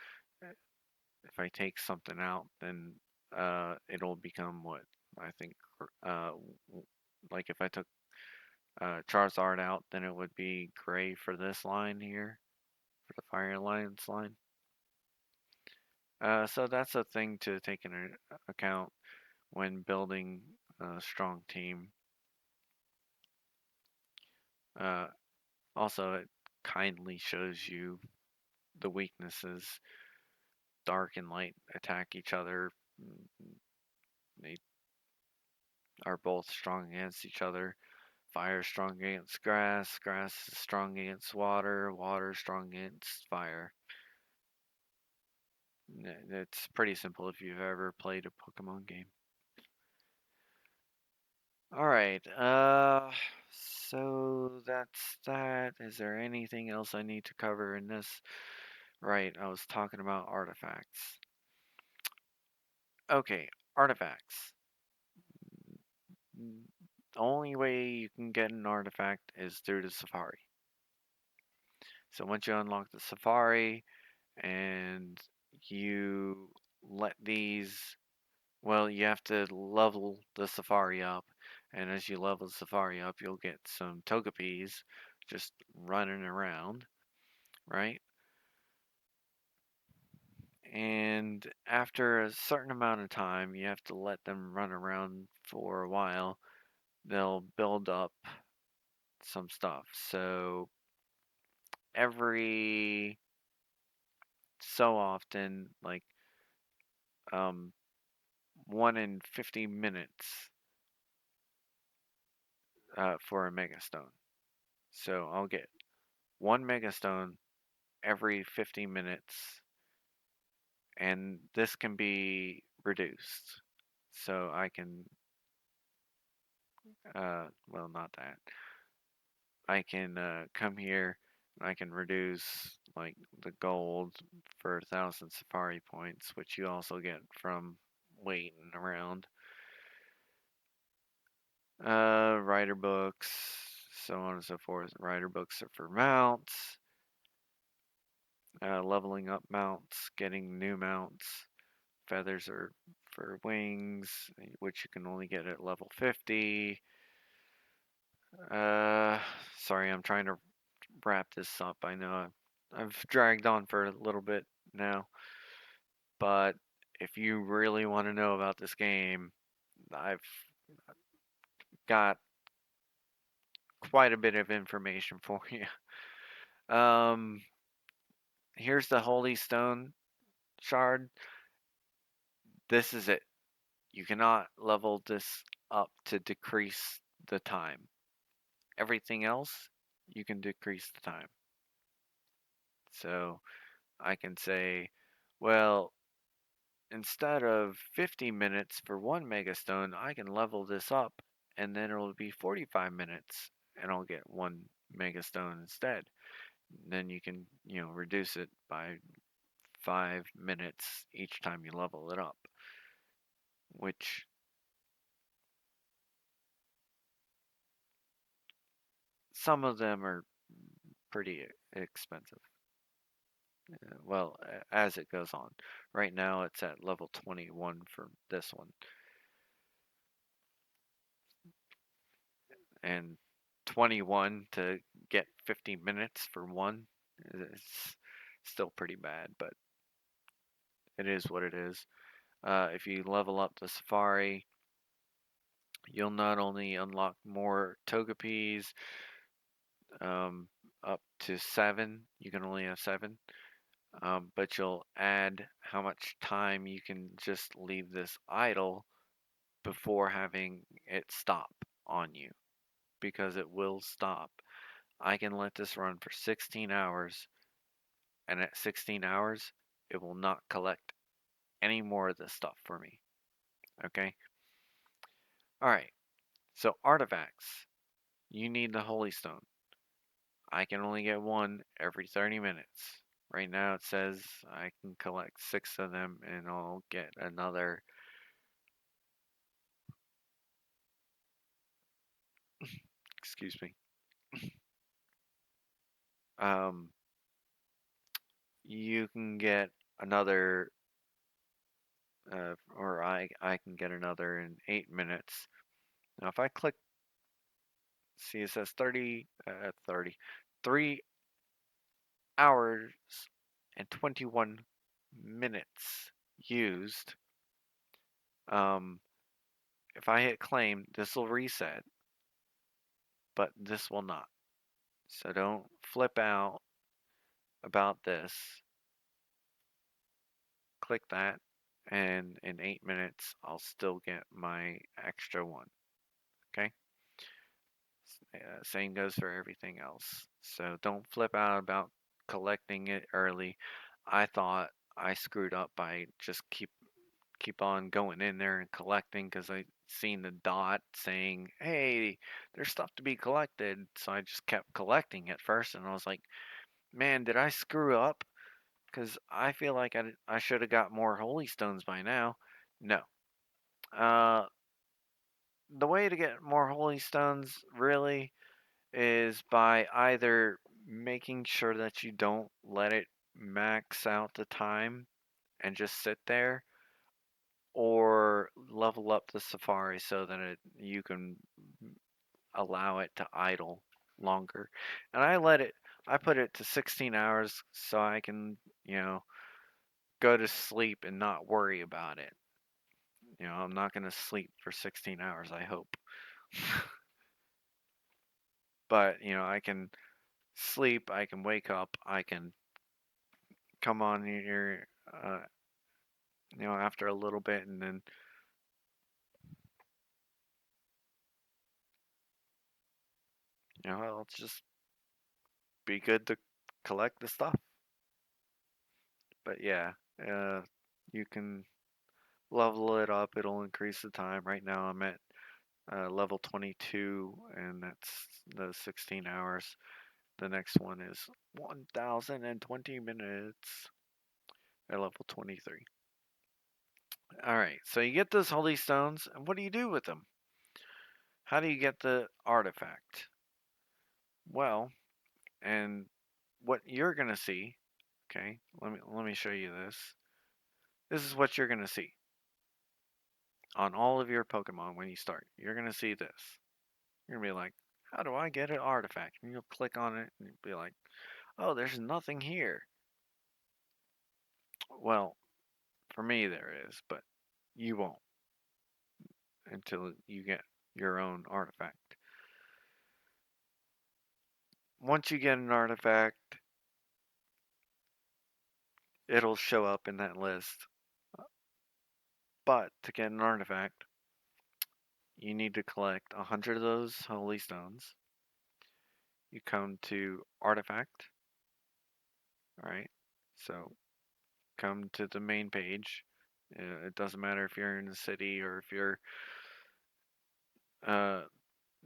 If I take something out, then it'll become what I think. Uh, like if I took Charizard out, then it would be gray for this line here, for the Fire Alliance line. So that's a thing to take into account when building a strong team. Uh, Also, it kindly shows you the weaknesses. Dark and light attack each other. They are both strong against each other. Fire is strong against grass. Grass is strong against water. Water is strong against fire. It's pretty simple if you've ever played a Pokemon game. All right. So that's that. Is there anything else I need to cover in this? Right, I was talking about artifacts. Okay, artifacts. The only way you can get an artifact is through the Safari. So once you unlock the Safari and you let these, well, you have to level the Safari up. And as you level the Safari up, you'll get some Togepis just running around, right? And after a certain amount of time, you have to let them run around for a while. They'll build up some stuff. So every so often, like um, 1 in 50 minutes for a Mega Stone. So I'll get one Mega Stone every 50 minutes, and this can be reduced. So I can, well, not that. I can come here and I can reduce like the gold for 1,000 safari points, which you also get from waiting around. Rider books, so on and so forth. Rider books are for mounts, leveling up mounts, getting new mounts. Feathers are for wings, which you can only get at level 50. Uh, Sorry, I'm trying to wrap this up. I know I've dragged on for a little bit now, but if you really want to know about this game, I've got quite a bit of information for you. Um, Here's the Holy Stone shard. This is it. You cannot level this up to decrease the time. Everything else, you can decrease the time. So I can say, well, instead of 50 minutes for one megastone, I can level this up and then it'll be 45 minutes and I'll get one megastone instead. Then you can, reduce it by 5 minutes each time you level it up, which some of them are pretty expensive. Well, as it goes on. Right now it's at level 21 for this one. And 21 to get 50 minutes for one is still pretty bad, but it is what it is. If you level up the Safari, you'll not only unlock more Togepis, um, up to 7, you can only have 7, but you'll add how much time you can just leave this idle before having it stop on you, because it will stop. I can let this run for 16 hours, and at 16 hours, it will not collect any more of this stuff for me. Okay? Alright, so artifacts. You need the Holy Stone. I can only get one every 30 minutes. Right now it says I can collect 6 of them and I'll get another. Excuse me. Um, you can get another, or I can get another in 8 minutes. Now if I click, see it says 3 hours and 21 minutes used. Um, if I hit claim, this will reset, but this will not. So don't flip out about this. Click that, and in 8 minutes, I'll still get my extra one. Okay? Same goes for everything else. So don't flip out about collecting it early. I thought I screwed up by just keep on going in there and collecting because I seen the dot saying, "Hey, there's stuff to be collected." So I just kept collecting at first, and I was like, "Man, did I screw up?" Because I feel like I should have got more holy stones by now. No. Uh, the way to get more holy stones really is by either making sure that you don't let it max out the time and just sit there, or level up the Safari so that you can allow it to idle longer. And I put it to 16 hours so I can, go to sleep and not worry about it. I'm not going to sleep for 16 hours, I hope. But, I can sleep, I can wake up, I can come on here, after a little bit, and then, I'll just be good to collect the stuff. But yeah, you can level it up. It'll increase the time. Right now I'm at level 22, and that's the 16 hours. The next one is 1020 minutes at level 23. All right, so you get those holy stones, and what do you do with them? How do you get the artifact? Well, and what you're gonna see, okay? Let me show you this. This is what you're gonna see on all of your Pokemon when you start. You're gonna see this. You're gonna be like, how do I get an artifact? And you'll click on it and you'll be like, oh, there's nothing here. Well, for me there is, but you won't until you get your own artifact. Once you get an artifact, it'll show up in that list. But to get an artifact, you need to collect 100 of those holy stones. You come to artifact, all right? So come to the main page. It doesn't matter if you're in the city or if you're uh,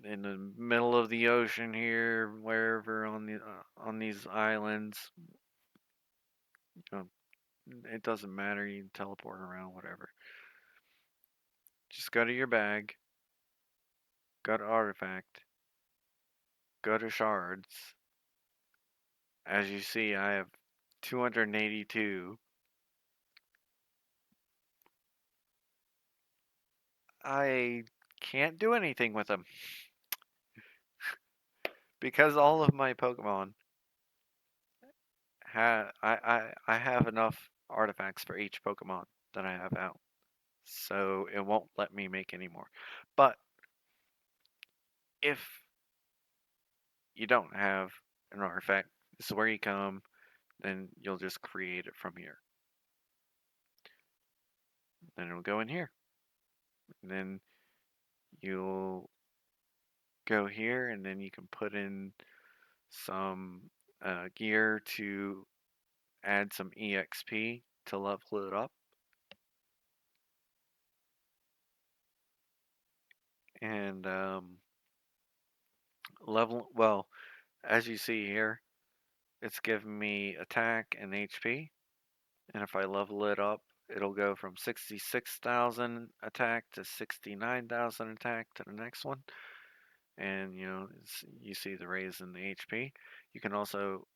in the middle of the ocean here, wherever on these islands. You know, it doesn't matter. You can teleport around, whatever. Just go to your bag, go to artifact, go to shards. As you see, I have 282. I can't do anything with them because all of my Pokemon I have enough artifacts for each Pokemon that I have out. So it won't let me make any more. But if you don't have an artifact, this is where you come, then you'll just create it from here. Then it'll go in here. And then you'll go here, and then you can put in some gear to add some EXP to level it up. And well, as you see here, it's giving me attack and HP. And if I level it up, it'll go from 66,000 attack to 69,000 attack to the next one. And you see the raise in the HP. You can also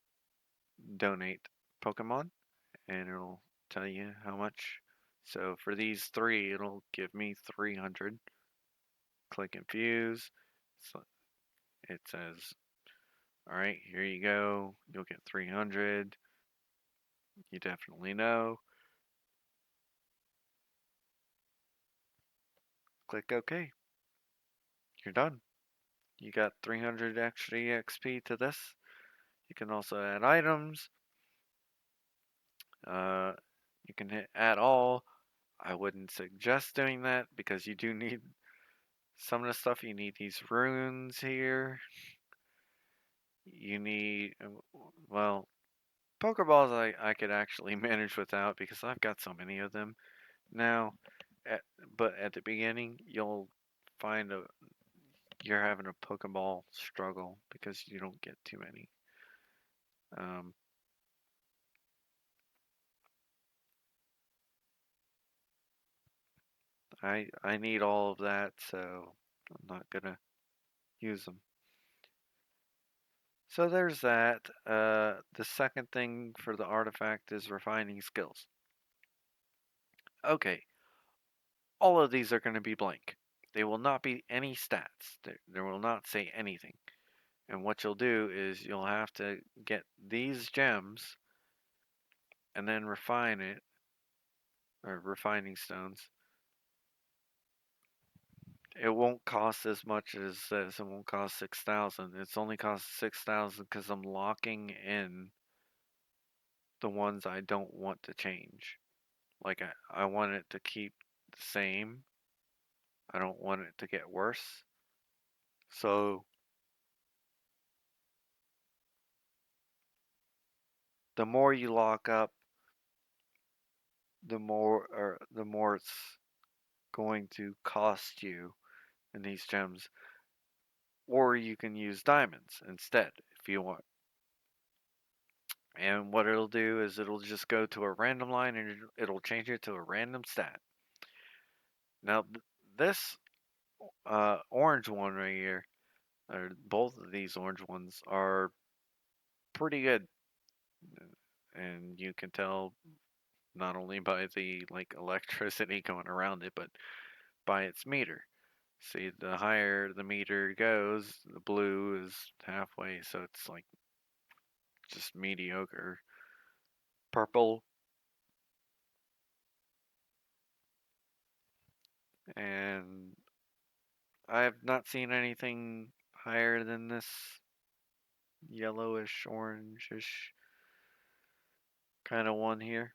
donate Pokemon, and it'll tell you how much. So for these three, it'll give me 300. Click infuse. So it says, all right, here you go. You'll get 300. You definitely know. Click OK. You're done. You got 300 extra EXP to this. You can also add items. Uh, you can hit add all. I wouldn't suggest doing that because you do need some of the stuff. You need these runes here. You need, well, Pokeballs I could actually manage without because I've got so many of them now. At, but at the beginning, you'll find you're having a Pokeball struggle because you don't get too many. Um, I need all of that, so I'm not gonna use them. So there's that. The second thing for the artifact is refining skills. Okay, all of these are going to be blank. They will not be any stats. They will not say anything. And what you'll do is you'll have to get these gems and then refine it, or refining stones. It won't cost as much as this. It won't cost 6,000. It's only cost 6,000 because I'm locking in the ones I don't want to change. Like I want it to keep the same. I don't want it to get worse. So the more you lock up, the more it's going to cost you in these gems, or you can use diamonds instead if you want. And what it'll do is it'll just go to a random line and it'll change it to a random stat. Now, this orange one right here, or both of these orange ones, are pretty good. And you can tell not only by the like electricity going around it, but by its meter. See, the higher the meter goes, the blue is halfway, so it's like just mediocre. Purple, and I have not seen anything higher than this yellowish, orangish kind of one here.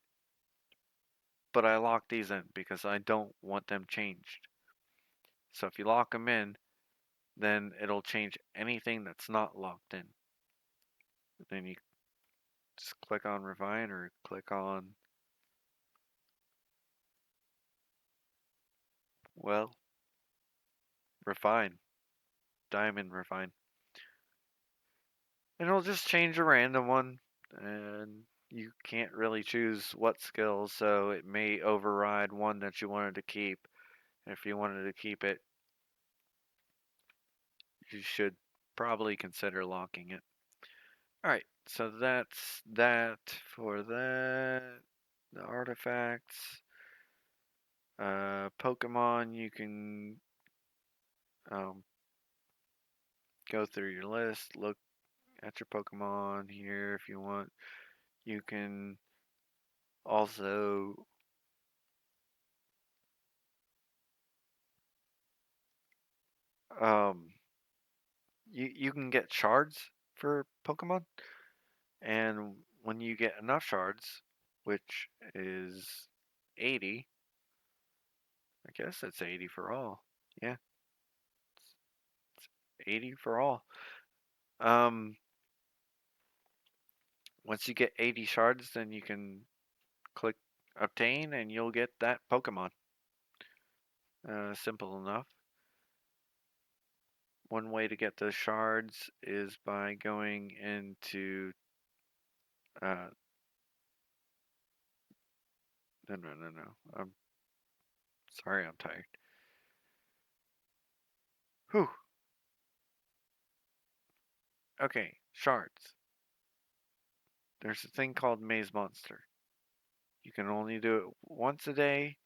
But I lock these in because I don't want them changed. So if you lock them in, then it'll change anything that's not locked in. Then you just click on refine or click on, well, refine, diamond refine. And it'll just change a random one, and you can't really choose what skills, so it may override one that you wanted to keep. If you wanted to keep it, you should probably consider locking it. Alright, so that's that for that. The artifacts. Pokemon, you can um, go through your list, look at your Pokemon here if you want. You can also um, you can get shards for Pokemon, and when you get enough shards, which is 80, I guess it's 80 for all. Yeah, 80 for all. Um, Once you get 80 shards, then you can click obtain and you'll get that Pokemon. Simple enough. One way to get those shards is by going into uh, no. I'm sorry, I'm tired. Whew. Okay, shards. There's a thing called Maze Monster. You can only do it once a day,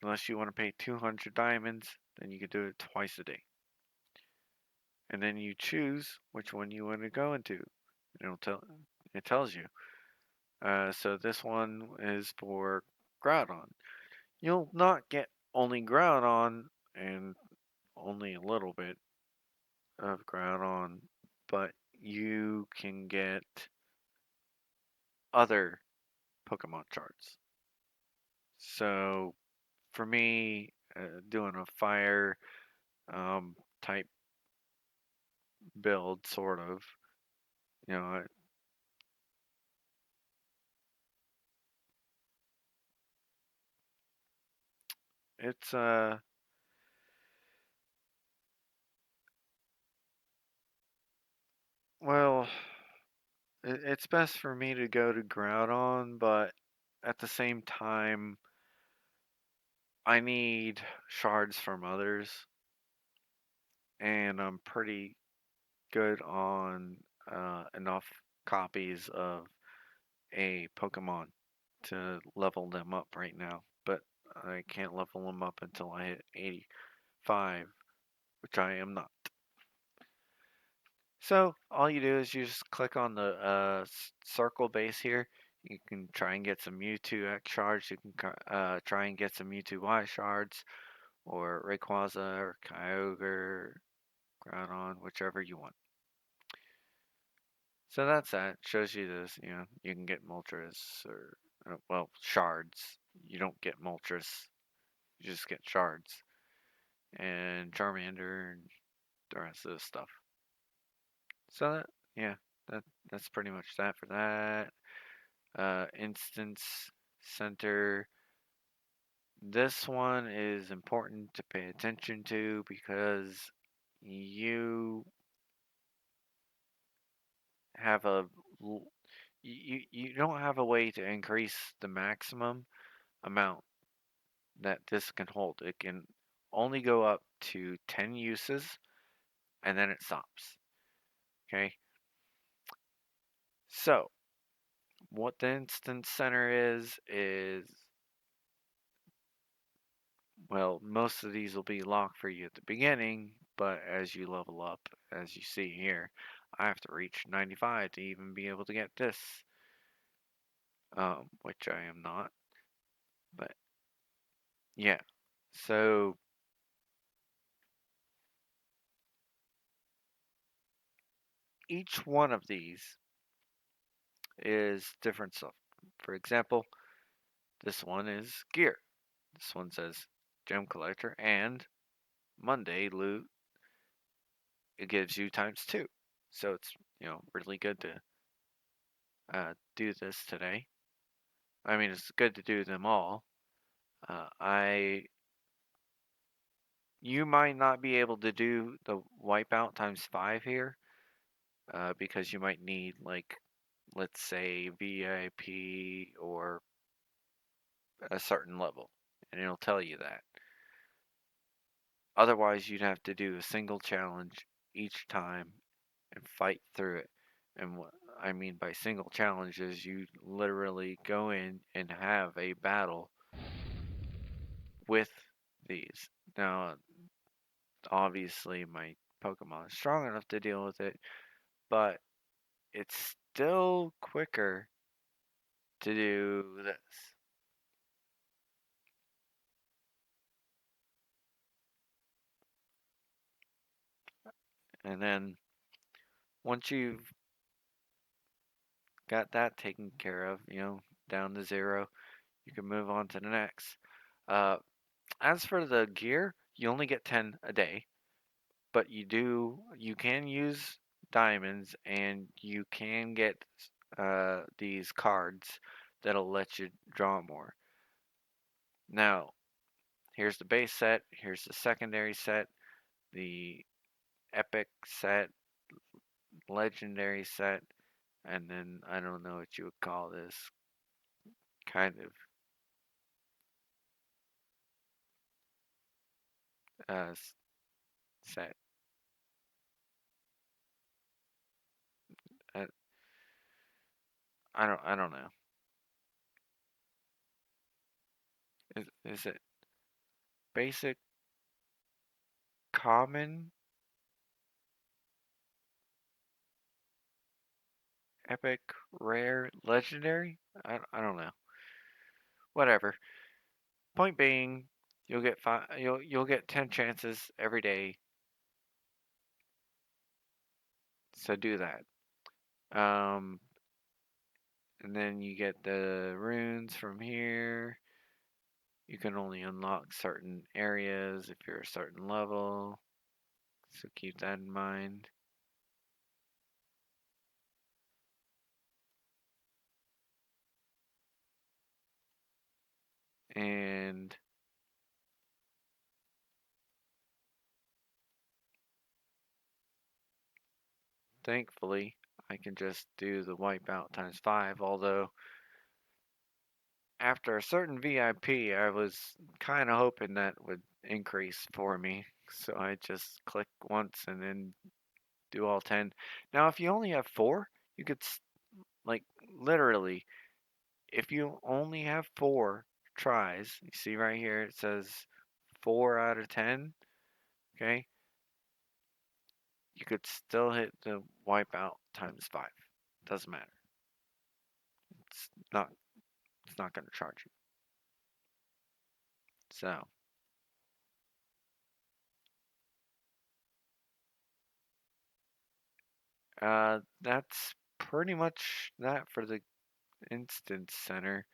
unless you want to pay 200 diamonds. Then you can do it twice a day. And then you choose which one you want to go into. It'll tell. It tells you. So this one is for Groudon. You'll not get only Groudon and only a little bit of Groudon, but you can get other Pokemon charts. So for me, doing a fire type build, sort of, you know, it's well, it's best for me to go to Groudon, but at the same time, I need shards from others, and I'm pretty good on enough copies of a Pokemon to level them up right now. But I can't level them up until I hit 85, which I am not. So all you do is you just click on the circle base here. You can try and get some Mewtwo X shards. You can try and get some Mewtwo Y shards, or Rayquaza, or Kyogre, Groudon, whichever you want. So that's that. Shows you this. You can get Moltres or well shards. You don't get Moltres. You just get shards and Charmander and the rest of this stuff. So that, yeah, that's pretty much that for that. Instance center. This one is important to pay attention to because you have a you don't have a way to increase the maximum amount that this can hold. It can only go up to 10 uses and then it stops. Okay? So, what the instance center is well, most of these will be locked for you at the beginning, but as you level up, as you see here, I have to reach 95 to even be able to get this, which I am not. But yeah, so each one of these is different stuff. For example, this one is gear. This one says gem collector and Monday loot. It gives you times two. So it's, really good to do this today. I mean, it's good to do them all. I You might not be able to do the wipeout times five here, because you might need like, let's say VIP or a certain level, and it'll tell you that. Otherwise, you'd have to do a single challenge each time and fight through it. And what I mean by single challenge is you literally go in and have a battle with these. Now, obviously, my Pokemon is strong enough to deal with it, but it's still quicker to do this. And then once you've got that taken care of, down to zero, you can move on to the next. Uh, as for the gear, you only get 10 a day, but you can use diamonds and you can get these cards that'll let you draw more. Now, here's the base set, here's the secondary set, the epic set, legendary set, and then I don't know what you would call this kind of set. I, I don't know. Is it basic, common, epic, rare, legendary? I don't know. Whatever. Point being, you'll get 10 chances every day. So do that. Um, and then you get the runes from here. You can only unlock certain areas if you're a certain level. So keep that in mind. And thankfully, I can just do the wipeout times five. Although, after a certain VIP, I was kind of hoping that would increase for me. So I just click once and then do all 10. Now, if you only have four, you could, like, literally, if you only have four tries, you see right here, it says 4 out of 10, okay? You could still hit the wipeout times five. Doesn't matter. It's not it's not going to charge you. So, that's pretty much that for the instance center.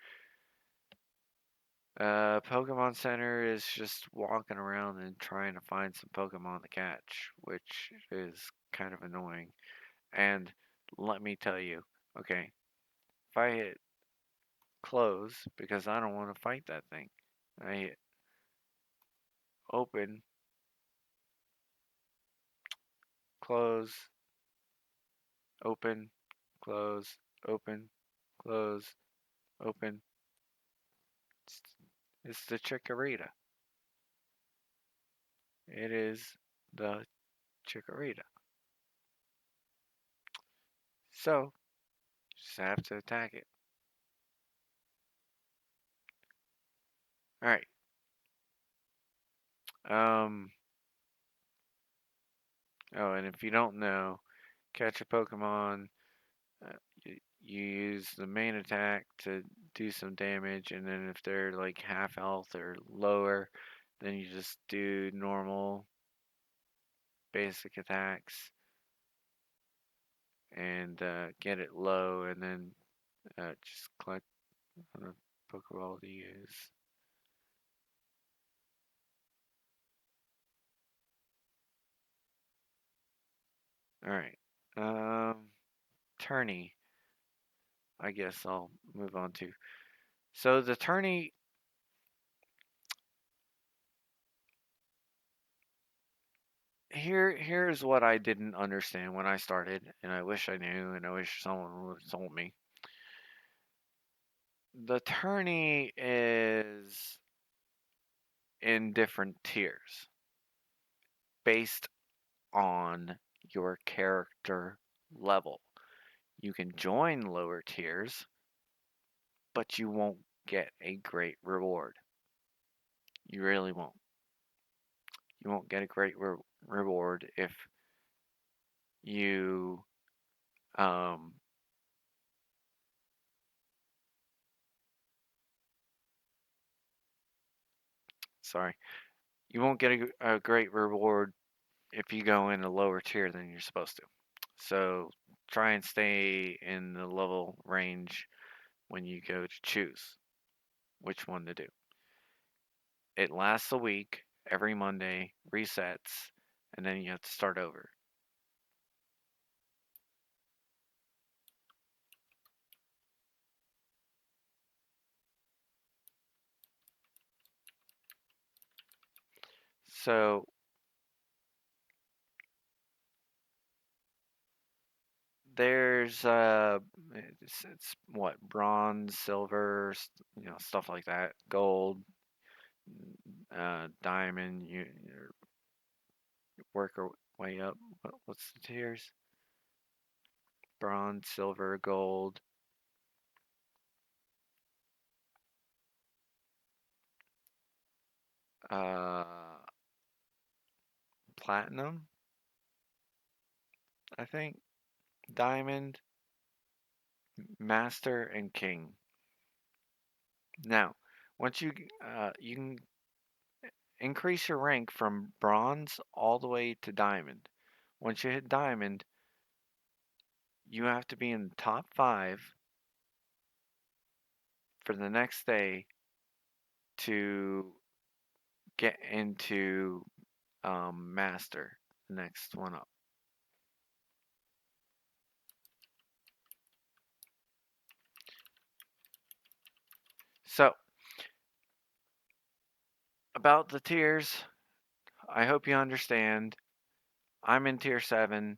Pokemon Center is just walking around and trying to find some Pokemon to catch, which is kind of annoying. And let me tell you, okay, if I hit close because I don't want to fight that thing, I open, close, open, close, open, close, open. It's the Chikorita. It is the Chikorita. So, just have to attack it. Alright. Um, oh, and if you don't know, catch a Pokemon, uh, you use the main attack to do some damage, and then if they're like half health or lower, then you just do normal basic attacks and get it low, and then just collect on a Pokeball to use. Alright. Um, Tourney, I guess I'll move on to. So the Tourney, here's what I didn't understand when I started, and I wish I knew, and I wish someone would have told me. The Tourney is in different tiers based on your character level. You can join lower tiers, but you won't get a great reward. You really won't. You won't get a great reward if you um sorry. You won't get a great reward if you go in a lower tier than you're supposed to. So try and stay in the level range when you go to choose which one to do. It lasts a week, every Monday, resets, and then you have to start over. So there's it's what, bronze, silver, stuff like that, gold, diamond. You work your way up. What's the tiers? Bronze, silver, gold, uh, platinum, I think, diamond, master, and king. Now, once you can increase your rank from bronze all the way to diamond. Once you hit diamond, you have to be in the top 5 for the next day to get into master, the next one up. So, about the tiers, I hope you understand. I'm in tier 7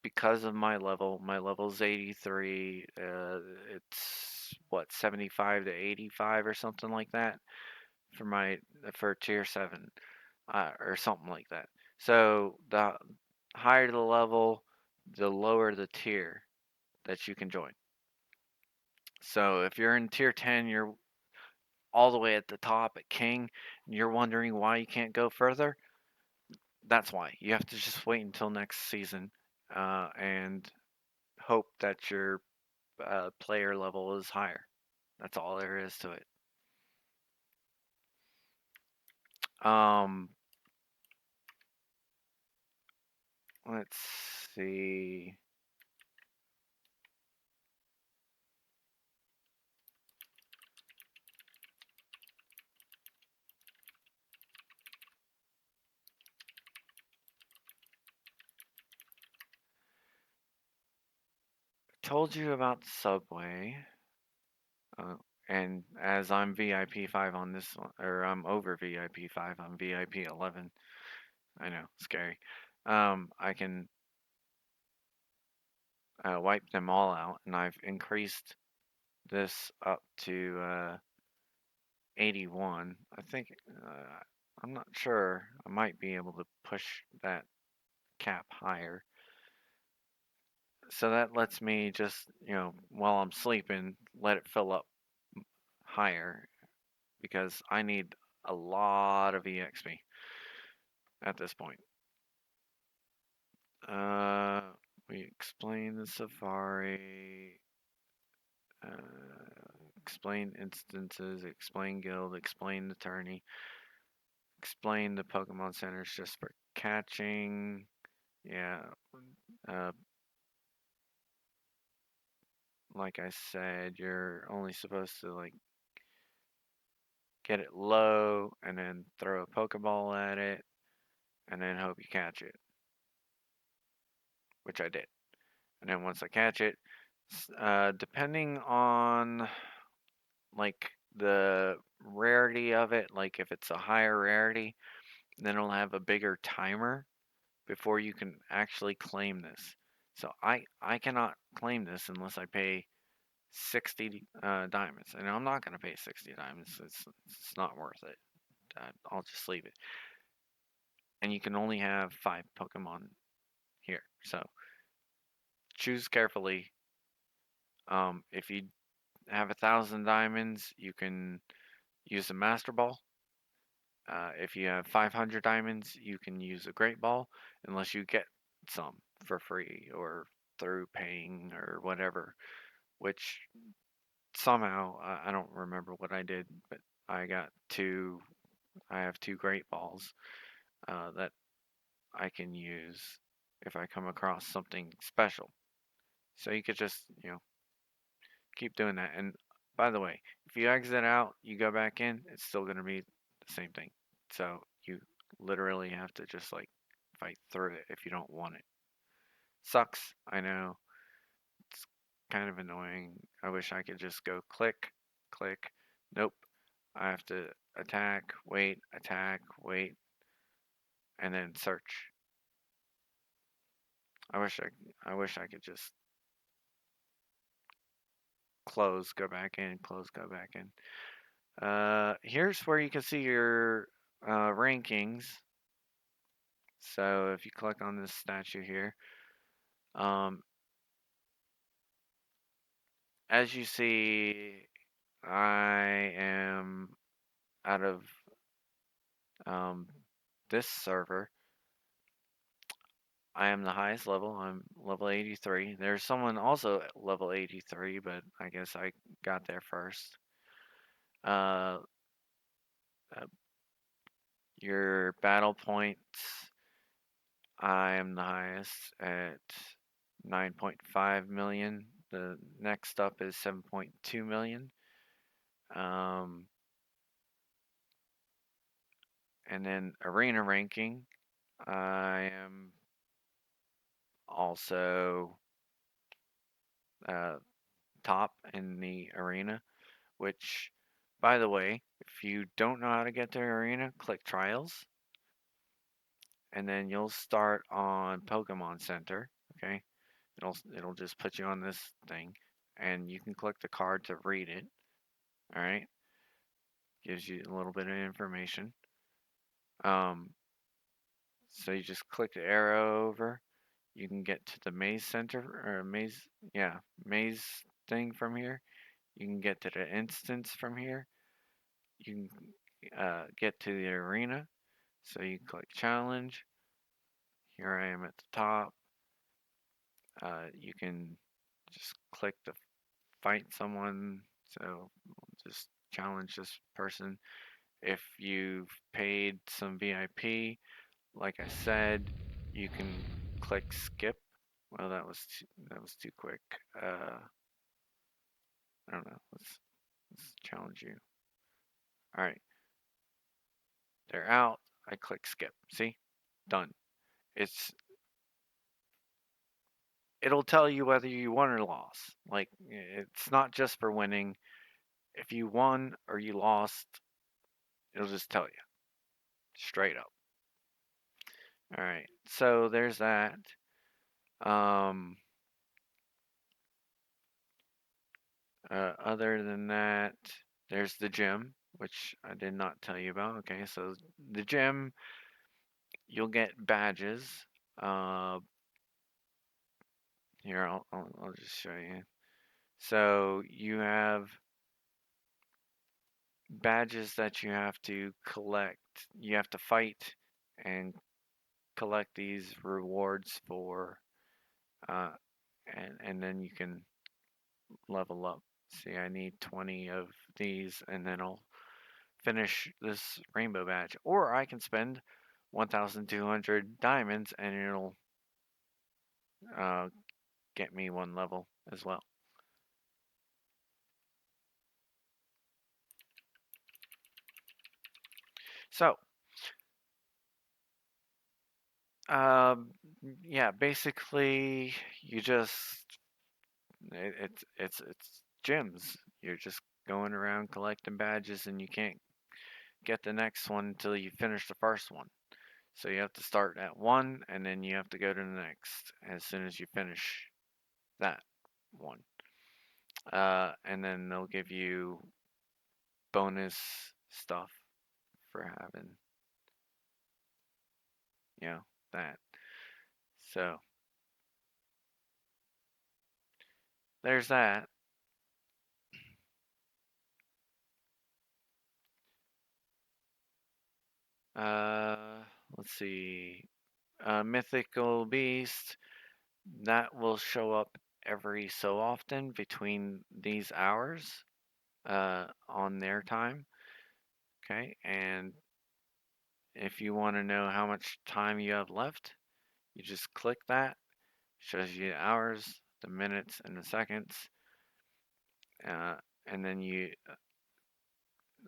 because of my level. My level's 83. It's what, 75 to 85 or something like that for my for tier 7, or something like that. So the higher the level, the lower the tier that you can join. So if you're in tier 10, you're all the way at the top at King, and you're wondering why you can't go further. That's why. You have to just wait until next season, and hope that your player level is higher. That's all there is to it. Um, let's see. Told you about the subway. And as I'm VIP 5 on this one, or I'm over VIP 5, I'm VIP 11. I know, scary. I can wipe them all out, and I've increased this up to 81. I think, I'm not sure. I might be able to push that cap higher. So that lets me just, while I'm sleeping, let it fill up higher because I need a lot of EXP at this point. Uh, we explain the Safari, explain instances, explain guild, explain the tourney, explain the Pokemon centers just for catching. Yeah, uh, like I said, you're only supposed to like get it low and then throw a Pokeball at it and then hope you catch it, which I did. And then once I catch it, depending on like the rarity of it, like if it's a higher rarity, then it'll have a bigger timer before you can actually claim this. So I cannot claim this unless I pay 60 diamonds, and I'm not going to pay 60 diamonds. It's not worth it. I'll just leave it. And you can only have 5 Pokemon here, so choose carefully. If you have 1,000 diamonds, you can use a Master Ball. If you have 500 diamonds, you can use a Great Ball, unless you get some for free or through paying or whatever. Which somehow I don't remember what I did, but I got two. I have 2 Great Balls that I can use if I come across something special. So you could just keep doing that. And by the way, if you exit out, you go back in, it's still gonna be the same thing. So you literally have to just like fight through it if you don't want it. Sucks, I know. It's kind of annoying. I wish I could just go click, click. Nope. I have to attack, wait, and then search. I wish I could just close, go back in, close, go back in. Here's where you can see your rankings. So if you click on this statue here, um, as you see, I am out of um, this server. I am the highest level. I'm level 83. There's someone also at level 83, but I guess I got there first. Uh, uh, your battle points, I am the highest at 9.5 million. The next up is 7.2 million. Um, and then arena ranking, I am also uh, top in the arena, which, by the way, if you don't know how to get to arena, click trials, and then you'll start on Pokemon Center. Okay, it'll just put you on this thing, and you can click the card to read it. All right, gives you a little bit of information. Um, so you just click the arrow over. You can get to the maze center or maze thing from here. You can get to the instance from here. You can get to the arena. So you click challenge. Here I am at the top. You can just click to fight someone. So just challenge this person. If you've paid some VIP, like I said, you can click skip. Well, that was too quick. I don't know. Let's challenge you. All right, they're out. I click skip. See, done. It's it'll tell you whether you won or lost. Like it's not just for winning. if you won or you lost, it'll just tell you straight up. All right, so there's that. Um, Other than that, there's the gym, which I did not tell you about. Okay, so the gym, you'll get badges. Uh, Here, I'll just show you. So you have badges that you have to collect. You have to fight and collect these rewards for, uh, and then you can level up. See, I need 20 of these, and then I'll finish this rainbow badge. Or I can spend 1,200 diamonds, and it'll uh, get me one level as well. So, um, yeah, basically, you just it's gyms. You're just going around collecting badges, and you can't get the next one until you finish the first one. So you have to start at one, and then you have to go to the next as soon as you finish that one. And then they'll give you bonus stuff for having, you know, that. So there's that. Uh, let's see. Mythical Beast, that will show up every so often between these hours on their time. Okay, and if you want to know how much time you have left, you just click that. Shows you the hours, the minutes, and the seconds. Uh, and then you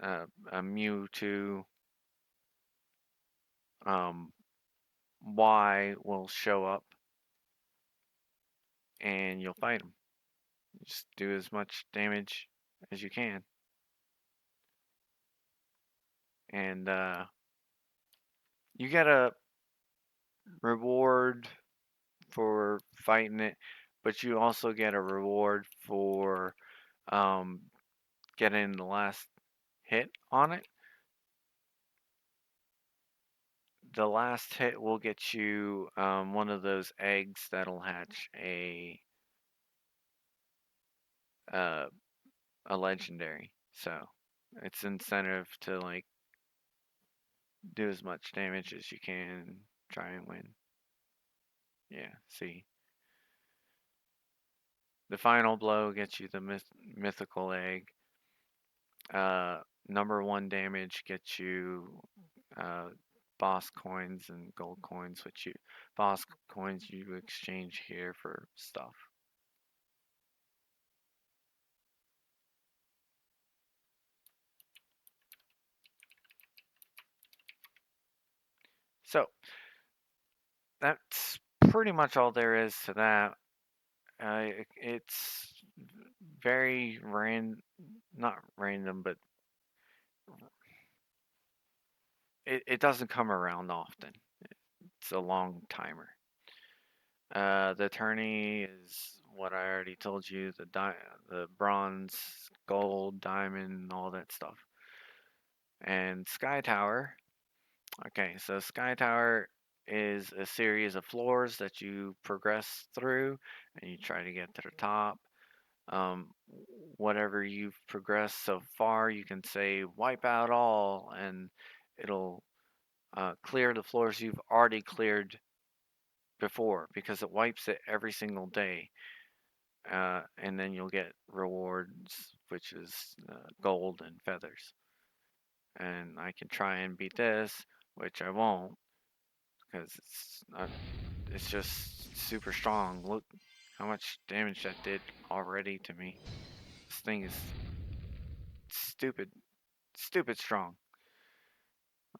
a Mewtwo um, Y will show up, and you'll fight them. Just do as much damage as you can, and you get a reward for fighting it, but you also get a reward for um, getting the last hit on it. The last hit will get you one of those eggs that'll hatch uh, a legendary. So it's incentive to like do as much damage as you can, try and win. Yeah, see. The final blow gets you the mythical egg. Number one damage gets you uh, boss coins and gold coins, which you boss coins you exchange here for stuff. So that's pretty much all there is to that. It's very not random, but it doesn't come around often. It's a long timer. The tourney is what I already told you, the bronze, gold, diamond, all that stuff. And Sky Tower. Okay, so Sky Tower is a series of floors that you progress through, and you try to get to the top. Um, Whatever you've progressed so far, you can say wipe out all, and it'll clear the floors you've already cleared before because it wipes it every single day. And then you'll get rewards, which is gold and feathers. And I can try and beat this, which I won't because it's just super strong. Look how much damage that did already to me. This thing is stupid, stupid strong.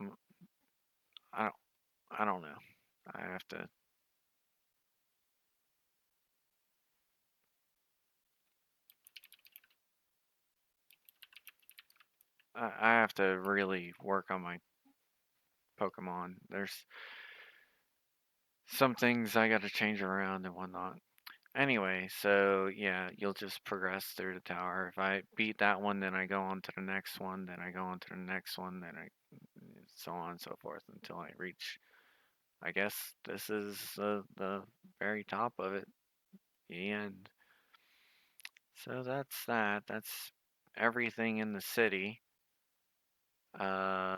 I'm, I don't, I don't know. I have to. I have to really work on my Pokemon. There's some things I got to change around and whatnot. Anyway, so yeah, you'll just progress through the tower. If I beat that one, then I go on to the next one, then I go on to the next one, then I so on and so forth until I reach. I guess this is the very top of it, the end. So that's that. That's everything in the city. Uh,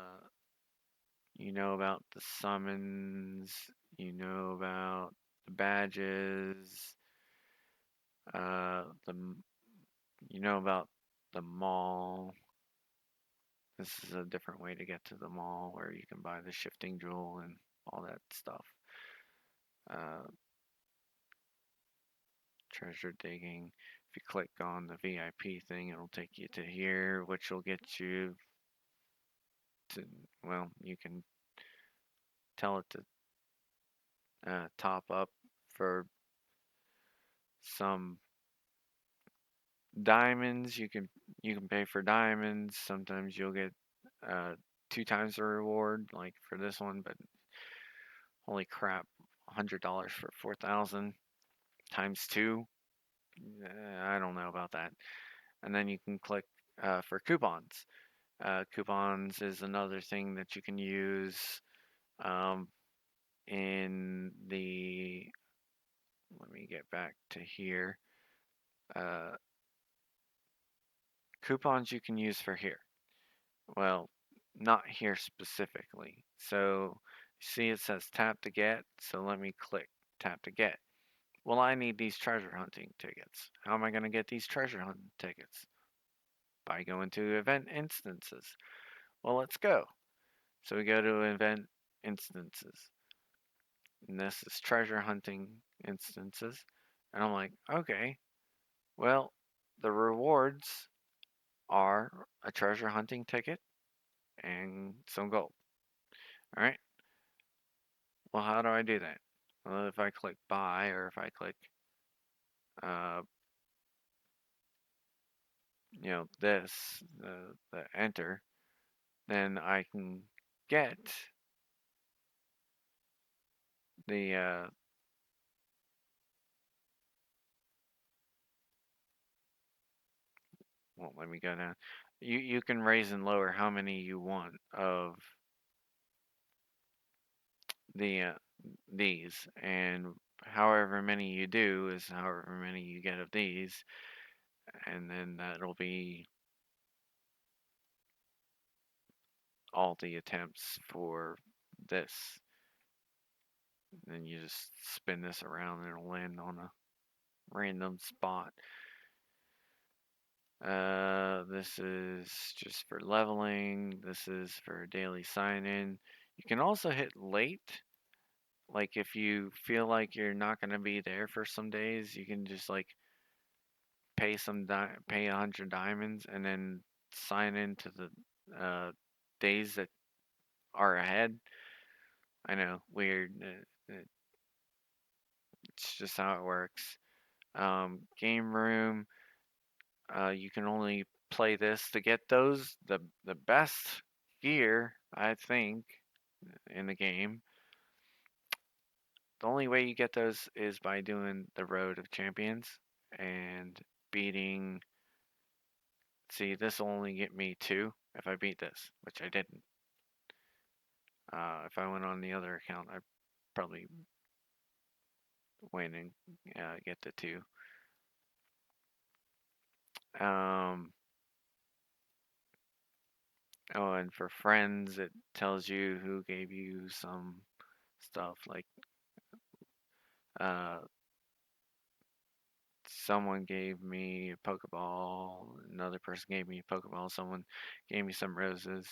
you know about the summons. You know about the badges. The you know about the mall. This is a different way to get to the mall where you can buy the shifting jewel and all that stuff. Uh, treasure digging. If you click on the VIP thing, it'll take you to here, which will get you to, well, you can tell it to top up for some diamonds. You can pay for diamonds. Sometimes you'll get uh, two times the reward, like for this one, but holy crap, $100 for 4,000 times two. I don't know about that. And then you can click for coupons. Coupons is another thing that you can use um, in the. Let me get back to here. Uh, Coupons you can use for here. Well, not here specifically. So, see it says tap to get. So let me click tap to get. Well, I need these treasure hunting tickets. How am I going to get these treasure hunting tickets? By going to event instances. Well, let's go. So we go to event instances. And this is treasure hunting instances. And I'm like, okay, well, the rewards are a treasure hunting ticket and some gold. All right. Well, how do I do that? Well, if I click buy or if I click, uh, this, the enter, then I can get the, well, let me go down. You can raise and lower how many you want of the these, and however many you do is however many you get of these, and then that'll be all the attempts for this. Then you just spin this around and it'll land on a random spot. This is just for leveling. This is for daily sign in. You can also hit late. Like if you feel like you're not gonna be there for some days, you can just like pay 100 diamonds and then sign into the days that are ahead. I know, weird. It's just how it works. Game room. You can only play this to get the best gear, I think, in the game. The only way you get those is by doing the Road of Champions and beating. See, this will only get me two if I beat this, which I didn't. If I went on the other account, I'd probably win and get the two. Um, oh, and for friends, it tells you who gave you some stuff. Like, uh, someone gave me a Pokeball, another person gave me a Pokeball, someone gave me some roses.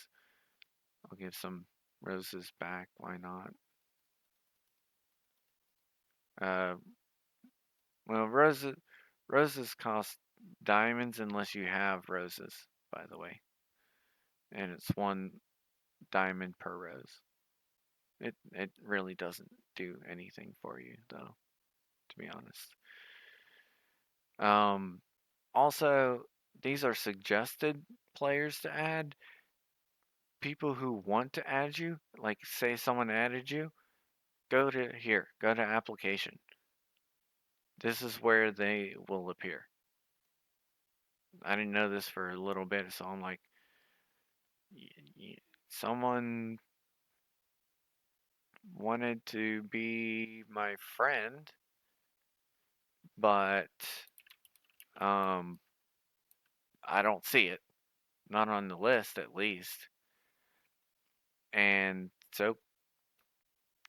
I'll give some roses back. Why not? Uh, well, roses cost diamonds unless you have roses, by the way, and it's 1 diamond per rose. It really doesn't do anything for you though, to be honest. Um, Also, these are suggested players to add, people who want to add you, like say someone added you, go to here, go to application. This is where they will appear. I didn't know this for a little bit, so I'm like, someone wanted to be my friend, but um, I don't see it, not on the list at least. And so,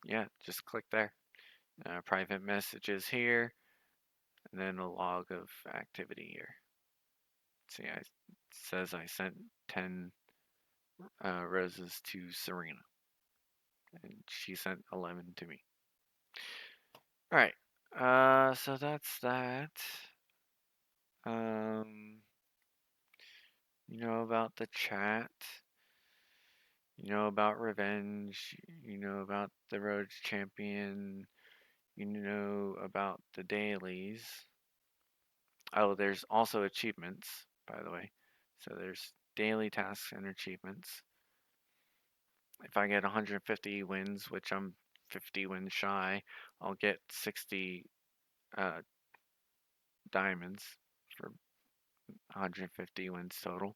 yeah, just click there. Private messages here, and then a log of activity here. See, it says I sent 10 roses to Serena, and she sent 11 to me. All right, so that's that. Um, you know about the chat. You know about revenge. You know about the road to champion. You know about the dailies. Oh, there's also achievements, by the way. So there's daily tasks and achievements. If I get 150 wins, which I'm 50 wins shy, I'll get 60 uh, diamonds for 150 wins total.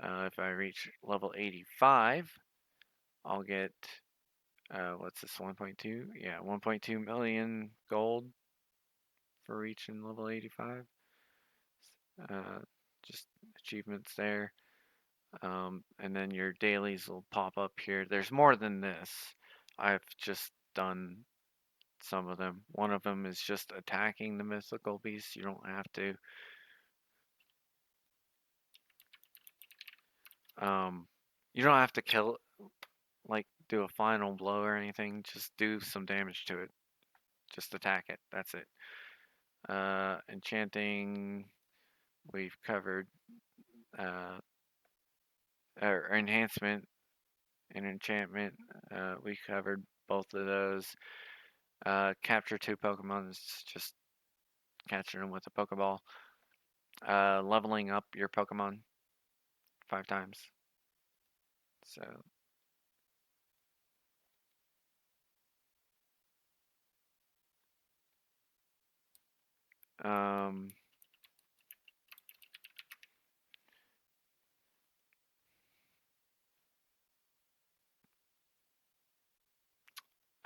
If I reach level 85, I'll get what's this, 1.2? Yeah, 1.2 million gold for reaching level 85. Uh, just achievements there. And then your dailies will pop up here. There's more than this. I've just done some of them. One of them is just attacking the mythical beast. You don't have to. Um, you don't have to kill, like do a final blow or anything. Just do some damage to it. Just attack it. That's it. Enchanting, we've covered. Uh, or enhancement and enchantment, we covered both of those. Capture 2 Pokemon is just catching them with a Pokeball. Leveling up your Pokemon 5 times. So, um,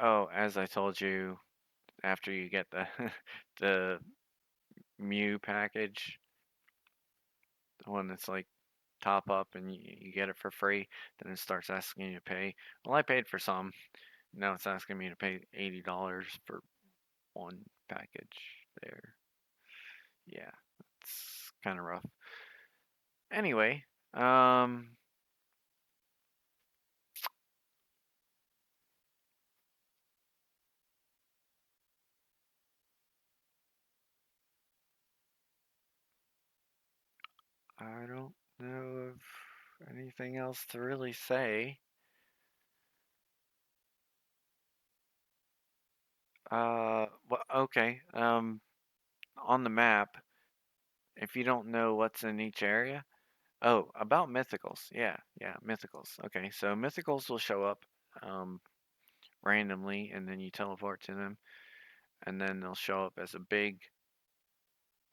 oh, as I told you, after you get the the Mew package, the one that's like top up and you get it for free, then it starts asking you to pay. Well, I paid for some. Now it's asking me to pay $80 for one package there. Yeah, it's kind of rough. Anyway, I don't know of anything else to really say. Well, okay. On the map, if you don't know what's in each area, oh, about mythicals. Yeah, yeah, mythicals. Okay, so mythicals will show up um, randomly, and then you teleport to them, and then they'll show up as a big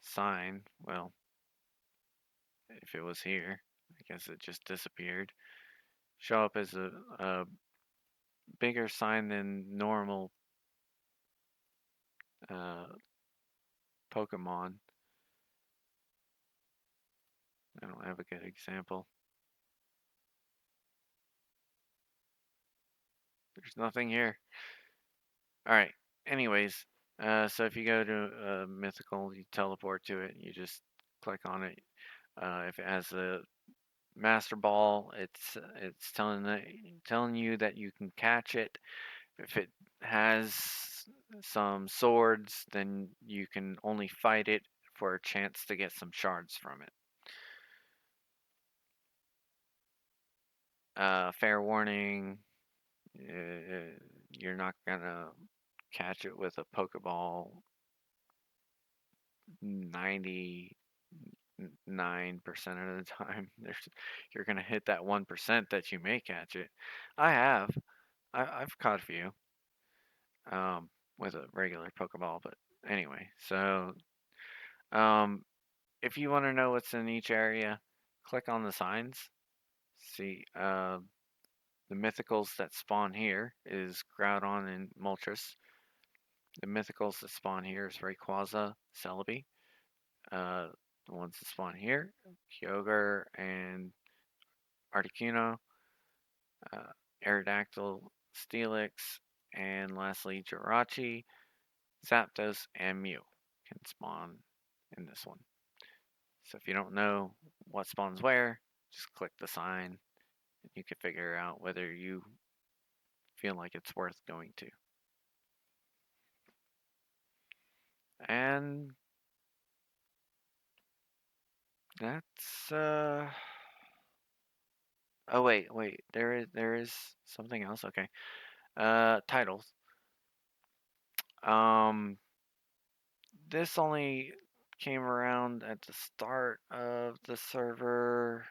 sign. Well, if it was here, I guess it just disappeared. Show up as a bigger sign than normal uh, Pokemon. I don't have a good example. There's nothing here. All right. Anyways, so if you go to Mythical, you teleport to it. You just click on it. If it has a Master Ball, it's telling you that you can catch it. If it has some swords, then you can only fight it for a chance to get some shards from it. Fair warning, you're not gonna catch it with a Pokeball 90. 9% of the time. You're gonna hit that 1% that you may catch it. I have. I've caught a few um, with a regular Pokeball, but anyway. So um, if you want to know what's in each area, click on the signs. See, the mythicals that spawn here is Groudon and Moltres. The mythicals that spawn here is Rayquaza, Celebi. Uh, the ones that spawn here, Kyogre and Articuno, uh, Aerodactyl, Steelix, and lastly Jirachi, Zapdos, and Mew can spawn in this one. So if you don't know what spawns where, just click the sign and you can figure out whether you feel like it's worth going to. And that's oh wait, there is something else. Okay. Titles. Um this only came around at the start of the server.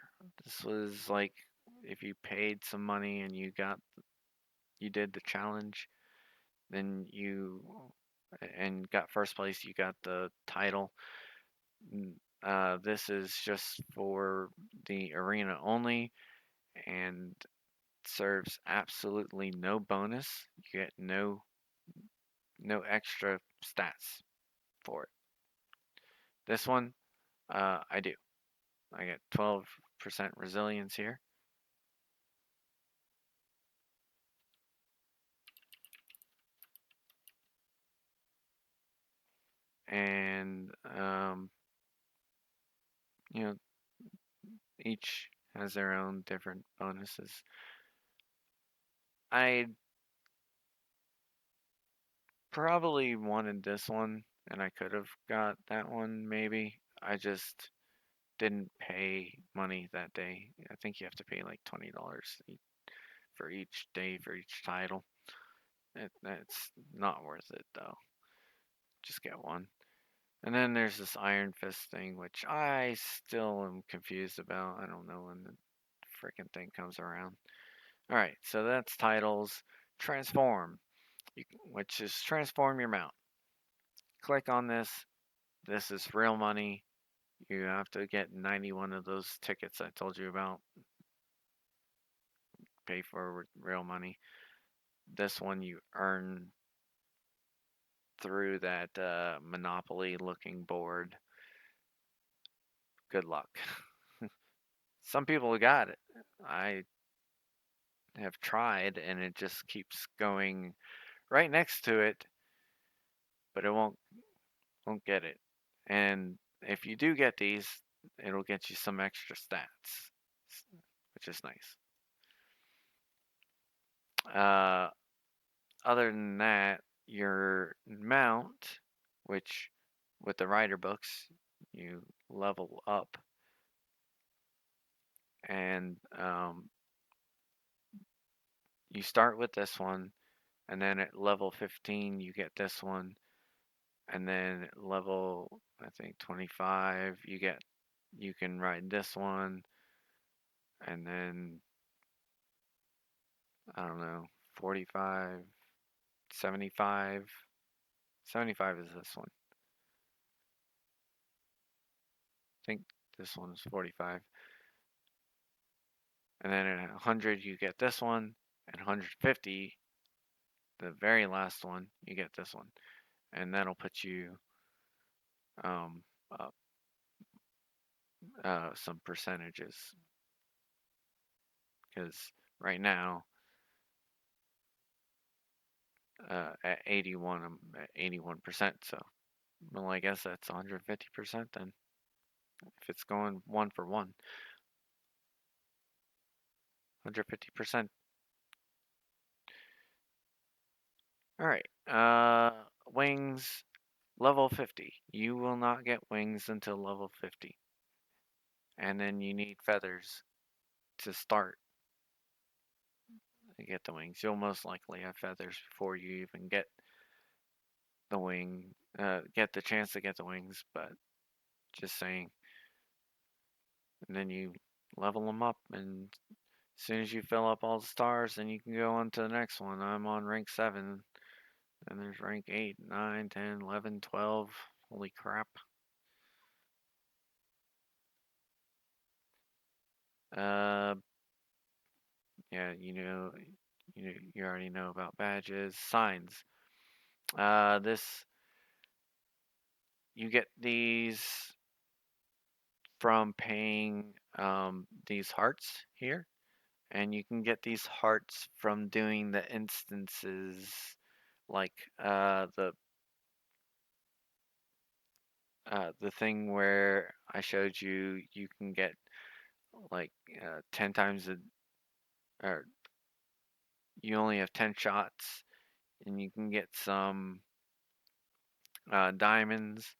This was like if you paid some money and you did the challenge, then you and got first place, you got the title. This is just for the arena only and serves absolutely no bonus. You get no extra stats for it. This one, I do. I get 12% resilience here. And, you know, each has their own different bonuses. I probably wanted this one, and I could have got that one maybe. I just didn't pay money that day. I think you have to pay like $20 for each day for each title. It's not worth it though. Just get one. And then there's this Iron Fist thing, which I still am confused about. I don't know when the freaking thing comes around. All right, so that's titles. Transform, which is transform your mount. Click on this. This is real money. You have to get 91 of those tickets I told you about. Pay for real money. This one you earn through that Monopoly looking board. Good luck. Some people got it. I have tried and it just keeps going right next to it, but it won't get it. And if you do get these, it'll get you some extra stats, which is nice. Uh, Other than that, your mount, which with the rider books, you level up, and you start with this one, and then at level 15 you get this one, and then at level I think 25 you can ride this one, and then I don't know 45, 75, 75 is this one. I think this one is 45. And then at 100 you get this one, and 150, the very last one, you get this one, and that'll put you um, up some percentages because right now at 81, I'm at 81%. So, well, I guess that's 150% then if it's going one for one, 150%. All right, wings. Level 50. You will not get wings until level 50. And then you need feathers to start to get the wings. You'll most likely have feathers before you even get the wing, get the chance to get the wings, but just saying. and then you level them up, and as soon as you fill up all the stars, then you can go on to the next one. I'm on rank 7, and there's rank 8, 9, 10, 11, 12. Holy crap. Uh, yeah, you already know about badges, signs. This you get these from paying these hearts here, and you can get these hearts from doing the instances like the thing where I showed you. You can get like 10 times or you only have 10 shots, and you can get some diamonds,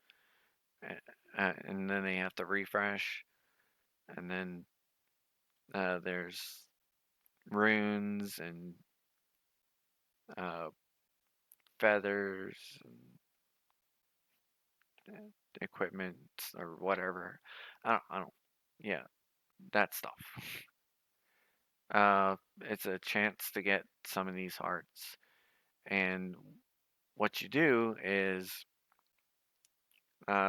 and then they have to refresh, and then there's runes and uh, feathers and equipment or whatever. I don't, yeah, that stuff. It's a chance to get some of these hearts, and what you do is,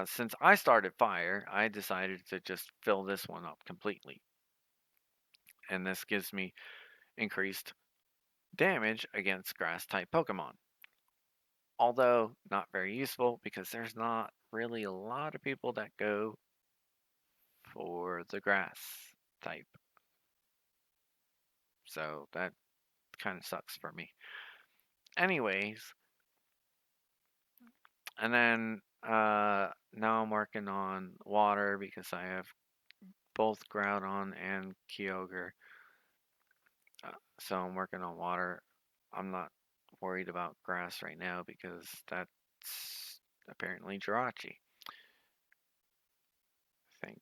since I started fire, I decided to just fill this one up completely, and this gives me increased damage against grass type Pokemon. Although not very useful because there's not really a lot of people that go for the grass type. So that kind of sucks for me. Anyways, and then now I'm working on water because I have both Groudon and Kyogre. So I'm working on water. I'm not worried about grass right now because that's apparently Jirachi, I think.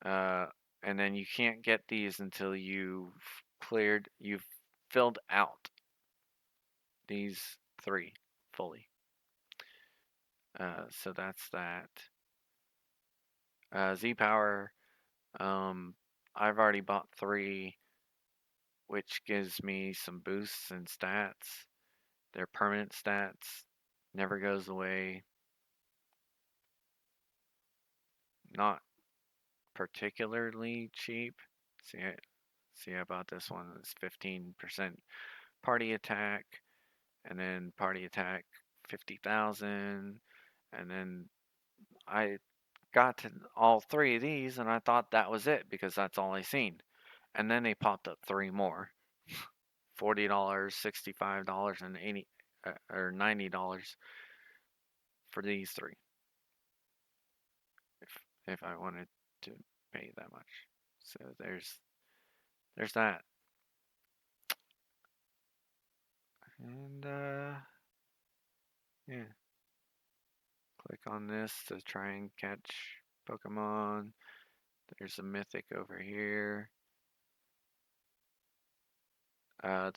Uh, and then you can't get these until you've filled out these 3 fully. So that's that. Z Power, um, I've already bought 3, which gives me some boosts and stats. They're permanent stats, never goes away. Not particularly cheap. See, I bought this one. It's 15% party attack, and then party attack 50,000, and then I got to all 3 of these, and I thought that was it because that's all I seen. And then they popped up 3 more, $40, $65, and 80 or $90 for these 3, if if I wanted to pay that much. So there's that. And yeah, click on this to try and catch Pokemon. There's a mythic over here.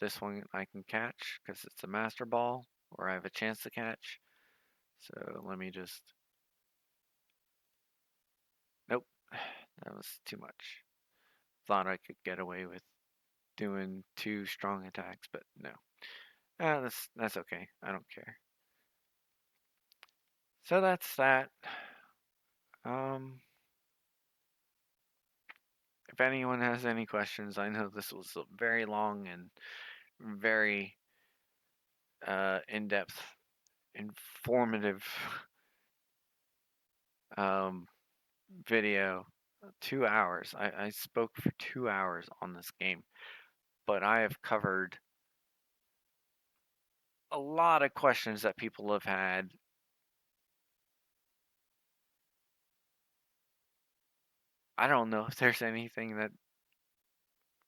This one I can catch because it's a Master Ball, or I have a chance to catch. So let me just. Nope, that was too much. Thought I could get away with doing 2 strong attacks, but no. That's okay. I don't care. So that's that. Um, if anyone has any questions, I know this was very long and very in-depth, informative um, video. 2 hours. I spoke for 2 hours on this game, but I have covered a lot of questions that people have had. I don't know if there's anything that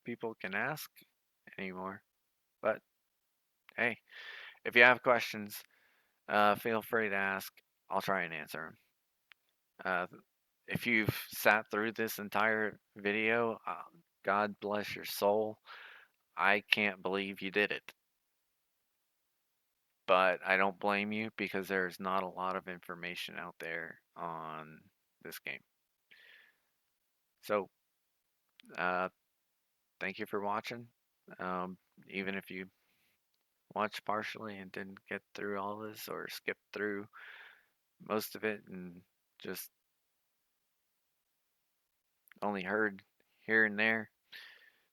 people can ask anymore, but hey, if you have questions, feel free to ask. I'll try and answer them. If you've sat through this entire video, God bless your soul. I can't believe you did it. But I don't blame you because there's not a lot of information out there on this game. So, uh, thank you for watching. Um, Even if you watched partially and didn't get through all this or skipped through most of it and just only heard here and there.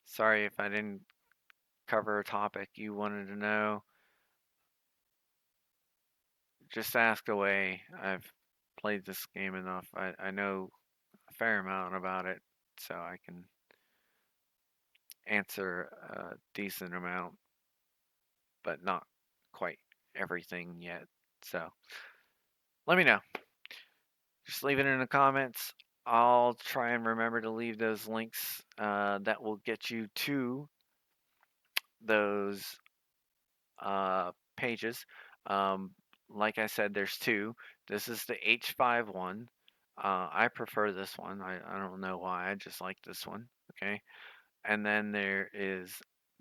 Sorry if I didn't cover a topic you wanted to know. Just ask away. I've played this game enough. I know a fair amount about it, so I can answer a decent amount, but not quite everything yet. So let me know. Just leave it in the comments. I'll try and remember to leave those links that will get you to those pages. Um, like I said, there's two. This is the H5 one. I prefer this one. I don't know why. I just like this one. Okay. And then there is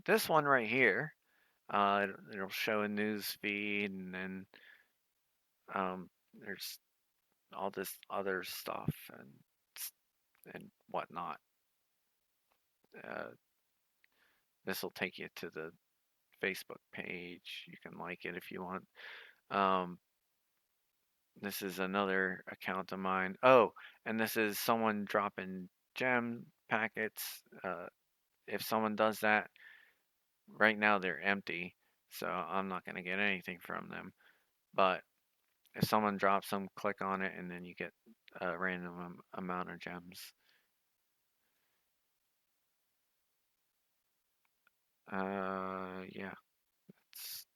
this one right here. It'll show a news feed, and then there's all this other stuff and whatnot. Uh, this will take you to the Facebook page. You can like it if you want. Um, this is another account of mine. Oh, and this is someone dropping gem packets. If someone does that, right now they're empty, so I'm not going to get anything from them. But if someone drops them, click on it, and then you get a random amount of gems. Yeah, it's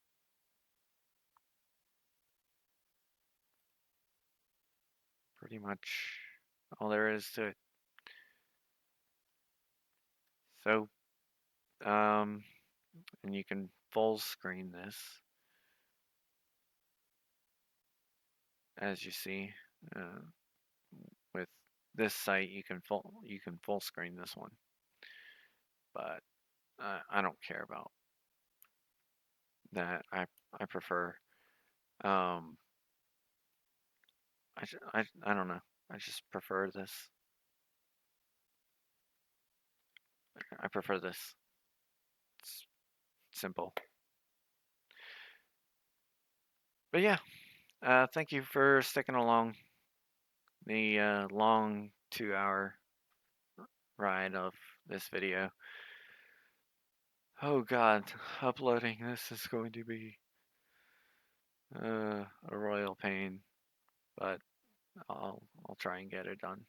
pretty much all there is to it. So, um, and you can full screen this, as you see. With this site, you can full screen this one, but I don't care about that. I prefer um I don't know. I just prefer this. I prefer this. It's simple. But yeah, thank you for sticking along the long 2 hour ride of this video. Oh God, uploading this is going to be a royal pain, but I'll try and get it done.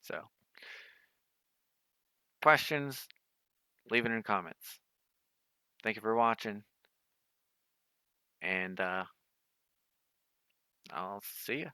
So, questions, leave it in the comments. Thank you for watching, and I'll see you.